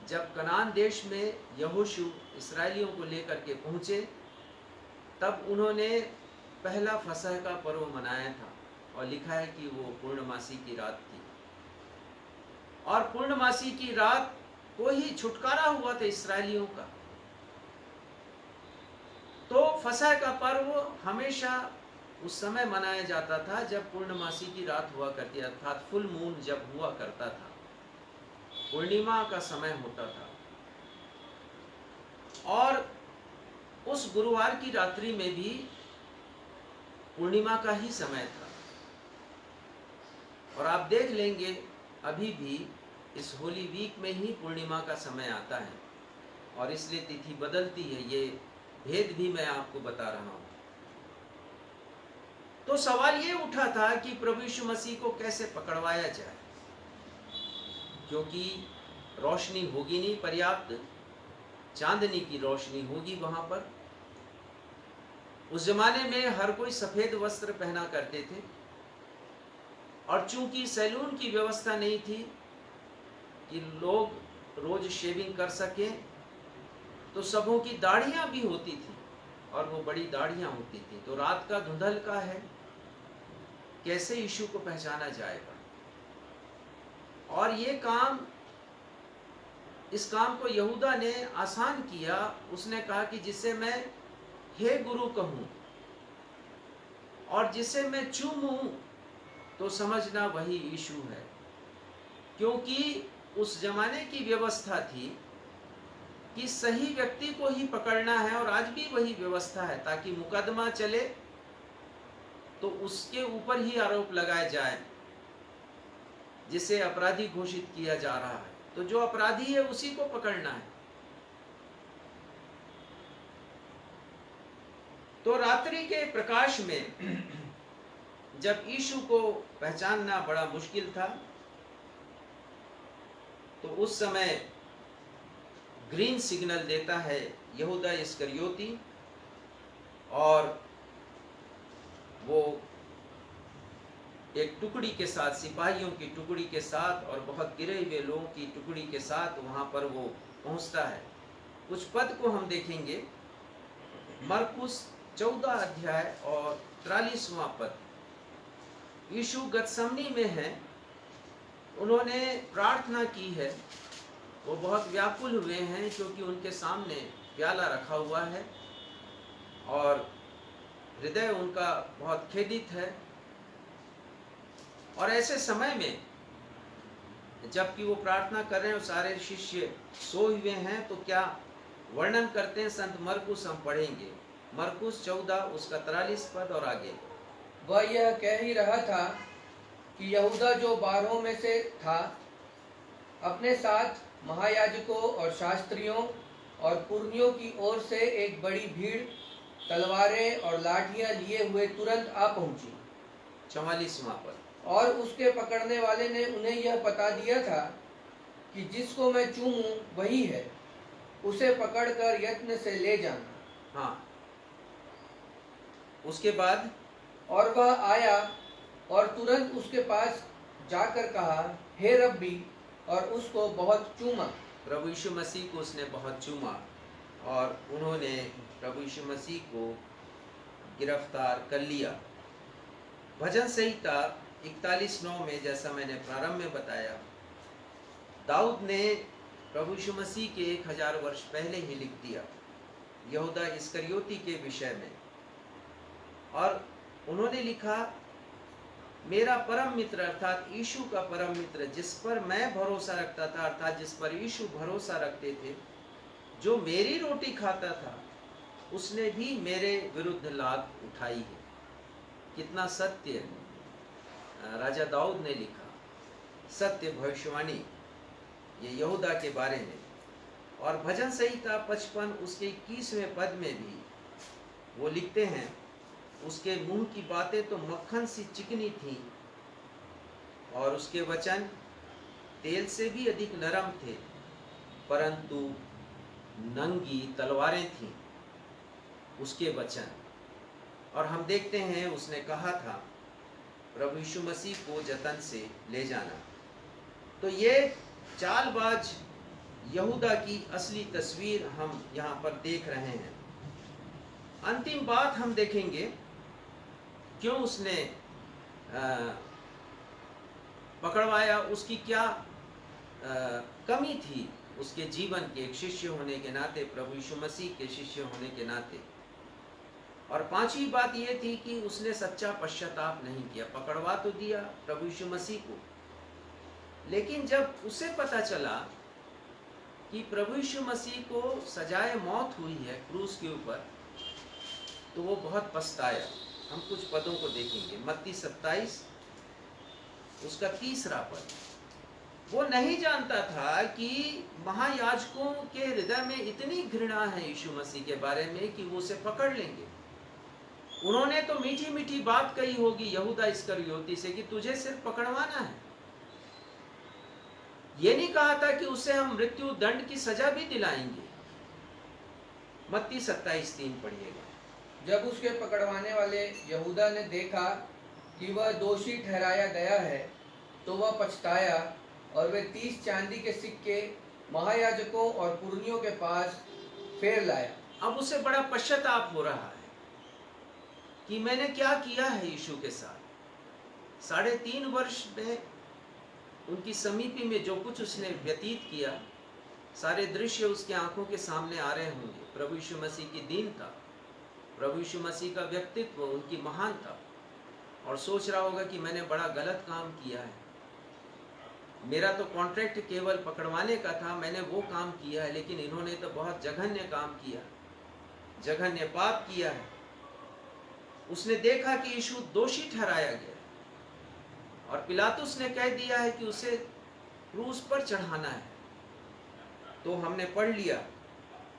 Speaker 1: जब कनान देश में यहोशू इस्राएलियों को लेकर के पहुँचे, तब उन्होंने पहला फसह का पर्व मनाया था, और लिखा है कि वो पूर्णमासी की रात थी। और पूर्णमासी की रात को ही छुटकारा हुआ था इस्राएलियों का। तो फसह का पर्व हमेशा उस समय मनाया जाता था जब पूर्णमासी की रात हुआ करती, अर्थात फुल मून जब हुआ करता था, पूर्णिमा का समय होता था। और उस गुरुवार की रात्रि में भी पूर्णिमा का ही समय था। और आप देख लेंगे अभी भी इस होली वीक में ही पूर्णिमा का समय आता है, और इसलिए तिथि बदलती है। ये भेद भी मैं आपको बता रहा हूं। तो सवाल ये उठा था कि प्रभु यीशु मसीह को कैसे पकड़वाया जाए, क्योंकि रोशनी होगी नहीं पर्याप्त, चांदनी की रोशनी होगी वहां पर। उस जमाने में हर कोई सफेद वस्त्र पहना करते थे, और चूंकि सैलून की व्यवस्था नहीं थी कि लोग रोज शेविंग कर सकें, तो सबों की दाढ़ियां भी होती थी, और वो बड़ी दाढ़ियां होती थी। तो रात का धुंधल का है, कैसे यीशु को पहचाना जाएगा? और ये काम, इस काम को यहूदा ने आसान किया। उसने कहा कि जिसे मैं हे गुरु कहूं और जिसे मैं चूमूं तो समझना वही यीशु है, क्योंकि उस जमाने की व्यवस्था थी कि सही व्यक्ति को ही पकड़ना है, और आज भी वही व्यवस्था है, ताकि मुकदमा चले तो उसके ऊपर ही आरोप लगाए जाए जिसे अपराधी घोषित किया जा रहा है। तो जो अपराधी है उसी को पकड़ना है। तो रात्रि के प्रकाश में जब यीशु को पहचानना बड़ा मुश्किल था, तो उस समय ग्रीन सिग्नल देता है यहूदा इस्करियोती, और वो एक टुकड़ी के साथ, सिपाहियों की टुकड़ी के साथ और बहुत गिरे हुए लोगों की टुकड़ी के साथ वहां पर वो पहुंचता है। कुछ पद को हम देखेंगे, मरकुस 14 अध्याय और 43वां पद। यीशु गतसमनी में है, उन्होंने प्रार्थना की है, वो बहुत व्याकुल हुए हैं क्योंकि उनके सामने प्याला रखा हुआ है और हृदय उनका बहुत खेदित है। और ऐसे समय में जबकि वो प्रार्थना कर रहे हैं, सारे शिष्य सोए हुए हैं, तो क्या वर्णन करते हैं संत मरकुस, हम पढ़ेंगे मरकुस 14 उसका 43 पद और आगे।
Speaker 2: वह यह कह ही रहा था कि यहूदा जो 12 में से था, अपने साथ महायाजकों और शास्त्रियों और पुरनियों की ओर से एक बड़ी भीड़ तलवारें और लाठियां लिए हुए तुरंत आ पहुंची।
Speaker 1: 44वां पद।
Speaker 2: और उसके पकड़ने वाले ने उन्हें यह बता दिया था कि जिसको मैं चूमूं वही है, उसे पकड़कर यत्न से ले जाना।
Speaker 1: हाँ, उसके बाद
Speaker 2: और वह आया और तुरंत उसके पास जाकर कहा, हे रब्बी, और उसको बहुत चूमा।
Speaker 1: प्रभु यीशु मसीह को उसने बहुत चूमा और उन्होंने प्रभु यीशु मसीह को गिरफ्तार कर लिया। भजन संहिता 41:9 में, जैसा मैंने प्रारंभ में बताया, दाऊद ने प्रभु यीशु मसीह के 1000 वर्ष पहले ही लिख दिया यहूदा इस्करियोती के विषय में, और उन्होंने लिखा, मेरा परम मित्र अर्थात यीशु का परम मित्र, जिस पर मैं भरोसा रखता था, अर्थात जिस पर यीशु भरोसा रखते थे, जो मेरी रोटी खाता था, उसने भी मेरे विरुद्ध लात उठाई है। कितना सत्य राजा दाऊद ने लिखा, सत्य भविष्यवाणी ये यहूदा के बारे में। और भजन संहिता 55 उसके 21वें पद में भी वो लिखते हैं, उसके मुंह की बातें तो मक्खन सी चिकनी थी और उसके वचन तेल से भी अधिक नरम थे, परंतु नंगी तलवारें थीं उसके वचन। और हम देखते हैं उसने कहा था प्रभु यीशु मसीह को जतन से ले जाना। तो ये चालबाज यहूदा की असली तस्वीर हम यहाँ पर देख रहे हैं। अंतिम बात हम देखेंगे, क्यों उसने पकड़वाया, उसकी क्या कमी थी उसके जीवन के एक शिष्य होने के नाते, प्रभु यीशु मसीह के शिष्य होने के नाते। और पांचवी बात यह थी कि उसने सच्चा पश्चाताप नहीं किया। पकड़वा तो दिया प्रभु यीशु मसीह को, लेकिन जब उसे पता चला कि प्रभु यीशु मसीह को सजाए मौत हुई है क्रूस के ऊपर, तो वो बहुत पछताया। हम कुछ पदों को देखेंगे। मत्ती 27 उसका 3रा पद। वो नहीं जानता था कि महायाजकों के हृदय में इतनी घृणा है यीशु मसीह के बारे में कि वो उसे पकड़ लेंगे। उन्होंने तो मीठी मीठी बात कही होगी यहूदा इस्करियोती से कि तुझे सिर्फ पकड़वाना है। ये नहीं कहा था कि उसे हम मृत्यु दंड की सजा भी दिलाएंगे। मत्ती 27:3 पढ़िएगा।
Speaker 2: जब उसके पकड़वाने वाले यहूदा ने देखा कि वह दोषी ठहराया गया है, तो वह पछताया और वे 30 चांदी के सिक्के महायाजकों और पुरनियों के पास फेर लाया। अब
Speaker 1: उसे बड़ा पश्चाताप हो रहा है कि मैंने क्या किया है यीशु के साथ। 3.5 वर्ष में उनकी समीपी में जो कुछ उसने व्यतीत किया, सारे दृश्य उसके आंखों के सामने आ रहे होंगे। प्रभु यीशु मसीह की दीनता, प्रभु यीशु मसीह का व्यक्तित्व, उनकी महानता, और सोच रहा होगा कि मैंने बड़ा गलत काम किया है। मेरा तो कॉन्ट्रैक्ट केवल पकड़वाने का था, मैंने वो काम किया है, लेकिन इन्होंने तो बहुत जघन्य काम किया, जघन्य पाप किया है। उसने देखा कि यीशु दोषी ठहराया गया और पिलातुस ने कह दिया है कि उसे क्रूस पर चढ़ाना है। तो हमने पढ़ लिया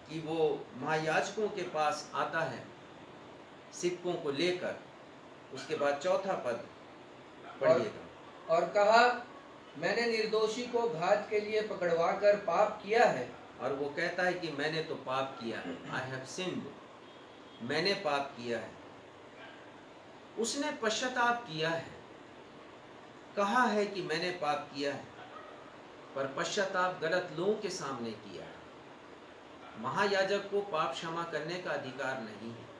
Speaker 1: कि वो महायाजकों के पास आता है सिक्कों को लेकर। उसके बाद चौथा पद पढ़िएगा।
Speaker 2: और कहा, मैंने निर्दोषी को घात के लिए पकड़वाकर पाप किया है।
Speaker 1: और वो कहता है कि मैंने तो पाप किया है, आई हैव सिन्ड, मैंने पाप किया है। उसने पश्चाताप किया है, कहा है कि मैंने पाप किया है, पर पश्चाताप गलत लोगों के सामने किया है। महायाजक को पाप क्षमा करने का अधिकार नहीं है।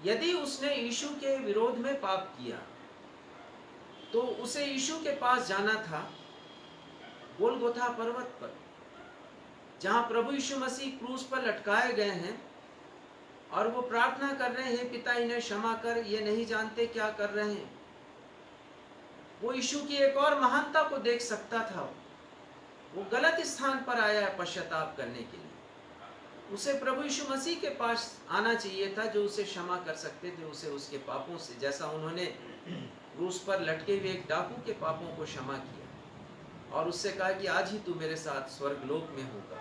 Speaker 1: यदि उसने यीशु के विरोध में पाप किया तो उसे यीशु के पास जाना था, गोलगोथा पर्वत पर, जहां प्रभु यीशु मसीह क्रूस पर लटकाए गए हैं, और वो प्रार्थना कर रहे हैं, पिता इन्हें क्षमा कर, ये नहीं जानते क्या कर रहे हैं। वो यीशु की एक और महानता को देख सकता था। वो गलत स्थान पर आया है पश्चाताप करने के लिए। उसे प्रभु यीशु मसीह के पास आना चाहिए था, जो उसे क्षमा कर सकते थे, उसे उसके पापों से, जैसा उन्होंने क्रूस पर लटके हुए एक डाकू के पापों को क्षमा किया और उससे कहा कि आज ही तू मेरे साथ स्वर्गलोक में होगा।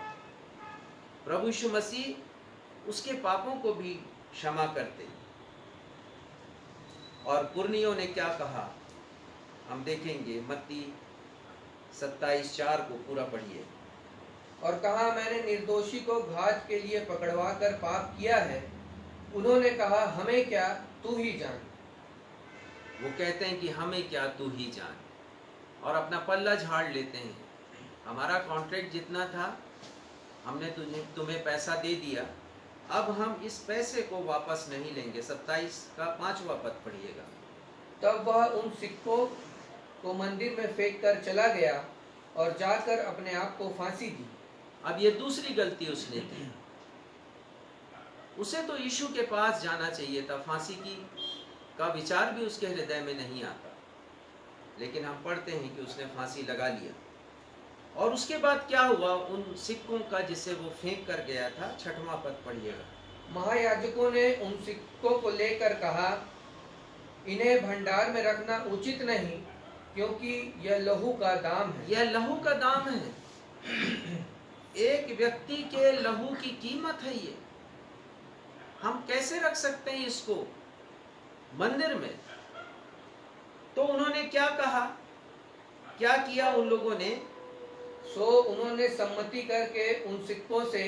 Speaker 1: प्रभु यीशु मसीह उसके पापों को भी क्षमा करते। और पुरनियों ने क्या कहा हम देखेंगे, मत्ती 27:4 को पूरा पढ़िए।
Speaker 2: और कहा, मैंने निर्दोषी को घात के लिए पकड़वा कर पाप किया है। उन्होंने कहा, हमें क्या, तू ही जान।
Speaker 1: वो कहते हैं कि हमें क्या, तू ही जान, और अपना पल्ला झाड़ लेते हैं। हमारा कॉन्ट्रैक्ट जितना था, हमने तुम्हें पैसा दे दिया, अब हम इस पैसे को वापस नहीं लेंगे। 27 का 5वां पद पढ़िएगा।
Speaker 2: तब वह उन सिक्कों को मंदिर में फेंक कर चला गया और जाकर अपने आप को फांसी दी।
Speaker 1: अब ये दूसरी गलती उसने की। उसे तो यीशु के पास जाना चाहिए था, फांसी की का विचार भी उसके हृदय में नहीं आता, लेकिन हम पढ़ते हैं कि उसने फांसी लगा लिया। और उसके बाद क्या हुआ उन सिक्कों का जिसे वो फेंक कर गया था? 6वां पद पढ़िएगा।
Speaker 2: महायाजकों ने उन सिक्कों को लेकर कहा, इन्हें भंडार में रखना उचित नहीं, क्योंकि यह लहू का दाम है।
Speaker 1: यह लहू का दाम है। एक व्यक्ति के लहू की कीमत है ये। हम कैसे रख सकते हैं इसको मंदिर में? तो उन्होंने क्या कहा, क्या किया उन लोगों ने?
Speaker 2: सो उन्होंने सम्मति करके उन सिक्कों से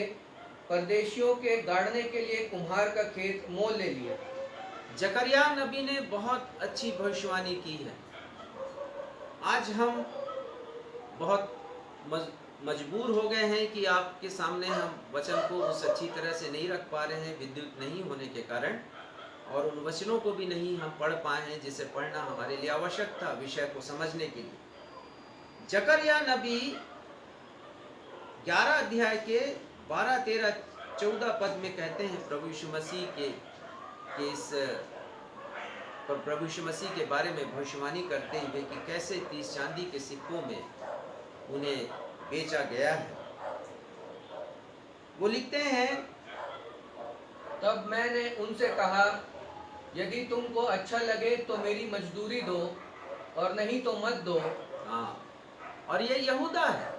Speaker 2: परदेशियों के गाड़ने के लिए कुम्हार का खेत मोल ले लिया।
Speaker 1: जकरिया नबी ने बहुत अच्छी भविष्यवाणी की है। आज हम बहुत मजबूर हो गए हैं कि आपके सामने हम वचन को उस अच्छी तरह से नहीं रख पा रहे हैं, विद्युत नहीं होने के कारण, और उन वचनों को भी नहीं हम पढ़ पाए हैं जिसे पढ़ना हमारे लिए आवश्यक था विषय को समझने के लिए। जकरिया नबी 11 अध्याय के 12, 13, 14 पद में कहते हैं प्रभु यीशु मसीह के प्रभु यीशु मसीह के बारे में भविष्यवाणी करते हुए कि कैसे 30 चांदी के सिक्कों में उन्हें बेचा गया है। वो लिखते हैं,
Speaker 2: तब मैंने उनसे कहा, यदि तुमको अच्छा लगे तो मेरी मजदूरी दो, और नहीं तो मत दो।
Speaker 1: हाँ, और ये यहूदा है,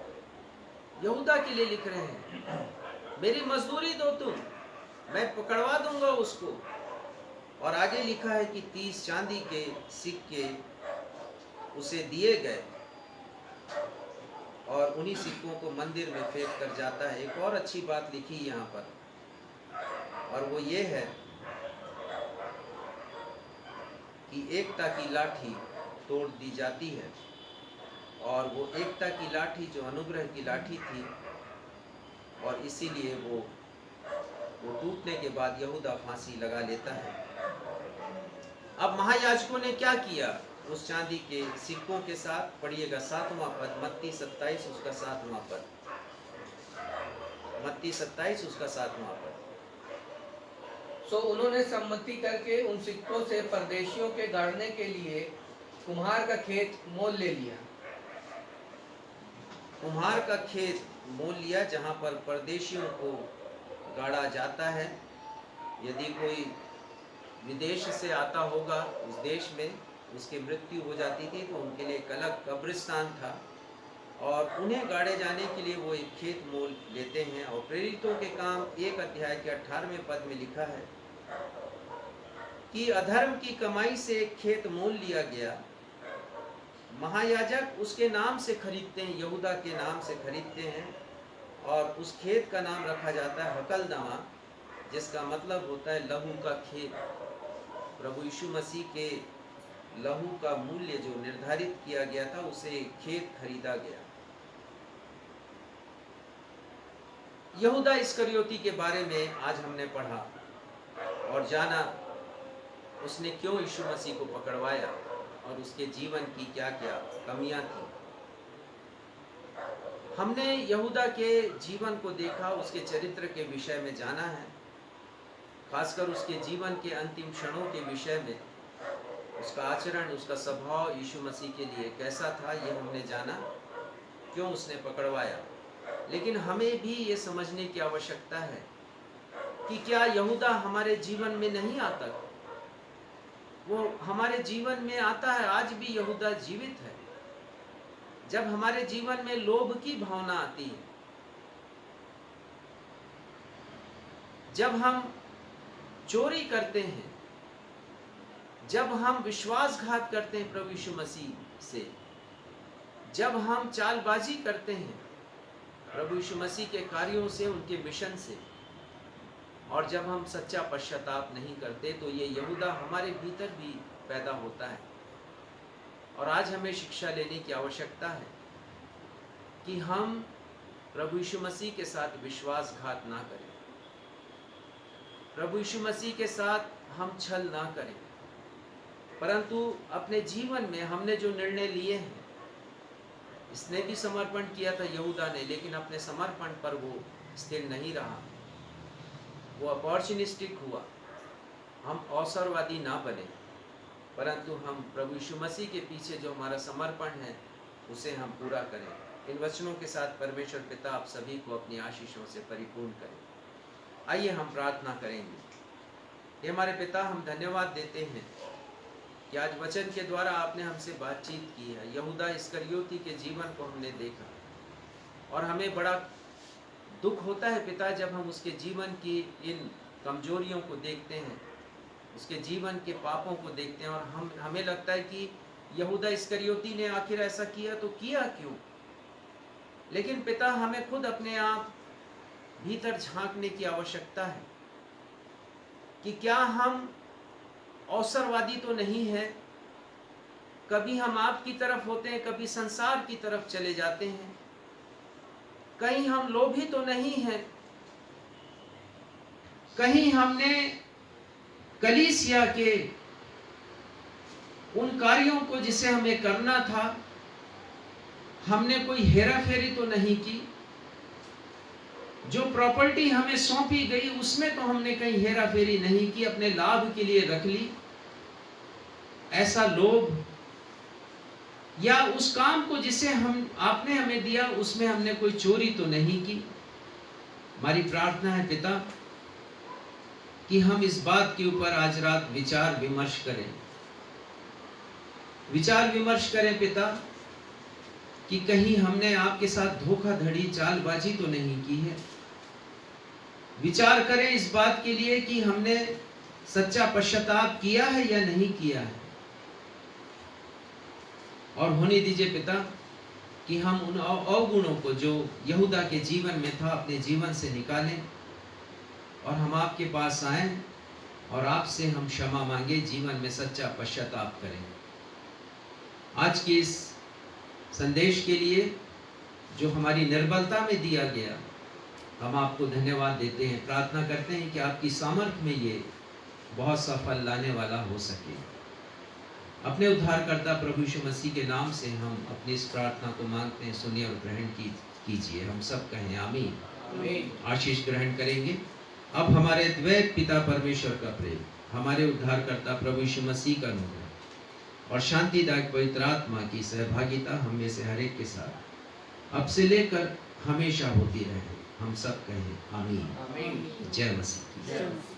Speaker 1: यहूदा के लिए लिख रहे हैं, मेरी मजदूरी दो तुम, मैं पकड़वा दूंगा उसको। और आगे लिखा है कि 30 चांदी के सिक्के उसे दिए गए और उन्हीं सिक्कों को मंदिर में फेंक कर जाता है। एक और अच्छी बात लिखी यहाँ पर, और वो ये है कि एकता की लाठी तोड़ दी जाती है, और वो एकता की लाठी जो अनुग्रह की लाठी थी, और इसीलिए वो टूटने के बाद यहूदा फांसी लगा लेता है। अब महायाजकों ने क्या किया उस चांदी के सिक्कों के साथ? पढ़िएगा 7वां पद, मत्ती 27 उसका 7वां पद, मत्ती 27 उसका 7वां पद।
Speaker 2: सो उन्होंने सम्मति करके उन सिक्कों से परदेशियों के गाड़ने के लिए कुम्हार का खेत मोल ले लिया।
Speaker 1: कुम्हार का खेत मोल लिया, जहाँ पर परदेशियों को गाड़ा जाता है। यदि कोई विदेश से आता होगा उस देश में, उसकी मृत्यु हो जाती थी, तो उनके लिए एक अलग कब्रिस्तान था, और उन्हें गाड़े जाने के लिए वो एक खेत मोल लेते हैं। और प्रेरितों के काम 1 अध्याय के 18वें पद में लिखा है कि अधर्म की कमाई से एक खेत मोल लिया गया। महायाजक उसके नाम से खरीदते हैं, यहूदा के नाम से खरीदते हैं, और उस खेत का नाम रखा जाता है हकलदमा, जिसका मतलब होता है लहू का खेत। प्रभु यीशु मसीह के लहू का मूल्य जो निर्धारित किया गया था, उसे खेत खरीदा गया। यहूदा इस्करियोती के बारे में आज हमने पढ़ा और जाना उसने क्यों यीशु मसीह को पकड़वाया और उसके जीवन की क्या क्या कमियां थी। हमने यहूदा के जीवन को देखा, उसके चरित्र के विषय में जाना है, खासकर उसके जीवन के अंतिम क्षणों के विषय में। उसका आचरण, उसका स्वभाव यीशु मसीह के लिए कैसा था, ये हमने जाना, क्यों उसने पकड़वाया। लेकिन हमें भी ये समझने की आवश्यकता है कि क्या यहूदा हमारे जीवन में नहीं आता? वो हमारे जीवन में आता है। आज भी यहूदा जीवित है। जब हमारे जीवन में लोभ की भावना आती है, जब हम चोरी करते हैं, जब हम विश्वासघात करते हैं प्रभु यीशु मसीह से, जब हम चालबाजी करते हैं प्रभु यीशु मसीह के कार्यों से, उनके मिशन से, और जब हम सच्चा पश्चाताप नहीं करते, तो ये यहूदा हमारे भीतर भी पैदा होता है। और आज हमें शिक्षा लेने की आवश्यकता है कि हम प्रभु यीशु मसीह के साथ विश्वासघात ना करें, प्रभु यीशु मसीह के साथ हम छल ना करें, परंतु अपने जीवन में हमने जो निर्णय लिए हैं, इसने भी समर्पण किया था यहूदा ने, लेकिन अपने समर्पण पर वो स्थिर नहीं रहा, वो अपॉर्चुनिस्टिक हुआ। हम अवसरवादी ना बने, परंतु हम प्रभु यीशु मसीह के पीछे जो हमारा समर्पण है, उसे हम पूरा करें। इन वचनों के साथ परमेश्वर पिता आप सभी को अपनी आशीषों से परिपूर्ण करें। आइए हम प्रार्थना करेंगे। ये हमारे पिता, हम धन्यवाद देते हैं कि आज वचन के द्वारा आपने हमसे बातचीत की है। यहूदा इस्करियोती के जीवन को हमने देखा और हमें बड़ा दुख होता है पिता, जब हम उसके जीवन की इन कमजोरियों को देखते हैं, उसके जीवन के पापों को देखते हैं, और हमें लगता है कि यहूदा इस्करियोती ने आखिर ऐसा किया तो किया क्यों। लेकिन पिता, हमें खुद अपने आप भीतर झांकने की आवश्यकता है कि क्या हम अवसरवादी तो नहीं है। कभी हम आपकी तरफ होते हैं, कभी संसार की तरफ चले जाते हैं। कहीं हम लोभी तो नहीं हैं, कहीं हमने कलीसिया के उन कार्यों को जिसे हमें करना था, हमने कोई हेराफेरी तो नहीं की। जो प्रॉपर्टी हमें सौंपी गई, उसमें तो हमने कहीं हेराफेरी नहीं की, अपने लाभ के लिए रख ली। ऐसा लोभ, या उस काम को जिसे आपने हमें दिया, उसमें हमने कोई चोरी तो नहीं की। हमारी प्रार्थना है पिता कि हम इस बात के ऊपर आज रात विचार विमर्श करें। विचार विमर्श करें पिता कि कहीं हमने आपके साथ धोखाधड़ी, चालबाजी तो नहीं की है। विचार करें इस बात के लिए कि हमने सच्चा पश्चाताप किया है या नहीं किया है। और होने दीजिए पिता कि हम उन अवगुणों को जो यहूदा के जीवन में था, अपने जीवन से निकालें, और हम आपके पास आएं और आपसे हम क्षमा मांगे, जीवन में सच्चा पश्चाताप करें। आज के इस संदेश के लिए जो हमारी निर्बलता में दिया गया, हम आपको धन्यवाद देते हैं। प्रार्थना करते हैं कि आपकी सामर्थ्य में ये बहुत सफल लाने वाला हो सके। अपने उद्धारकर्ता प्रभु यीशु मसीह के नाम से हम अपनी इस प्रार्थना को मांगते हैं। सुनिए और ग्रहण कीजिए। हम सब कहें आमीन। आशीष ग्रहण करेंगे। अब हमारे द्वैत पिता परमेश्वर का प्रेम, हमारे उद्धारकर्ता प्रभु यीशु मसीह का अनुग्रह और शांतिदायक पवित्र आत्मा की सहभागिता हम में से हर एक के साथ अब से लेकर हमेशा होती रहे। हम सब कहें आमीन। जय मसीह।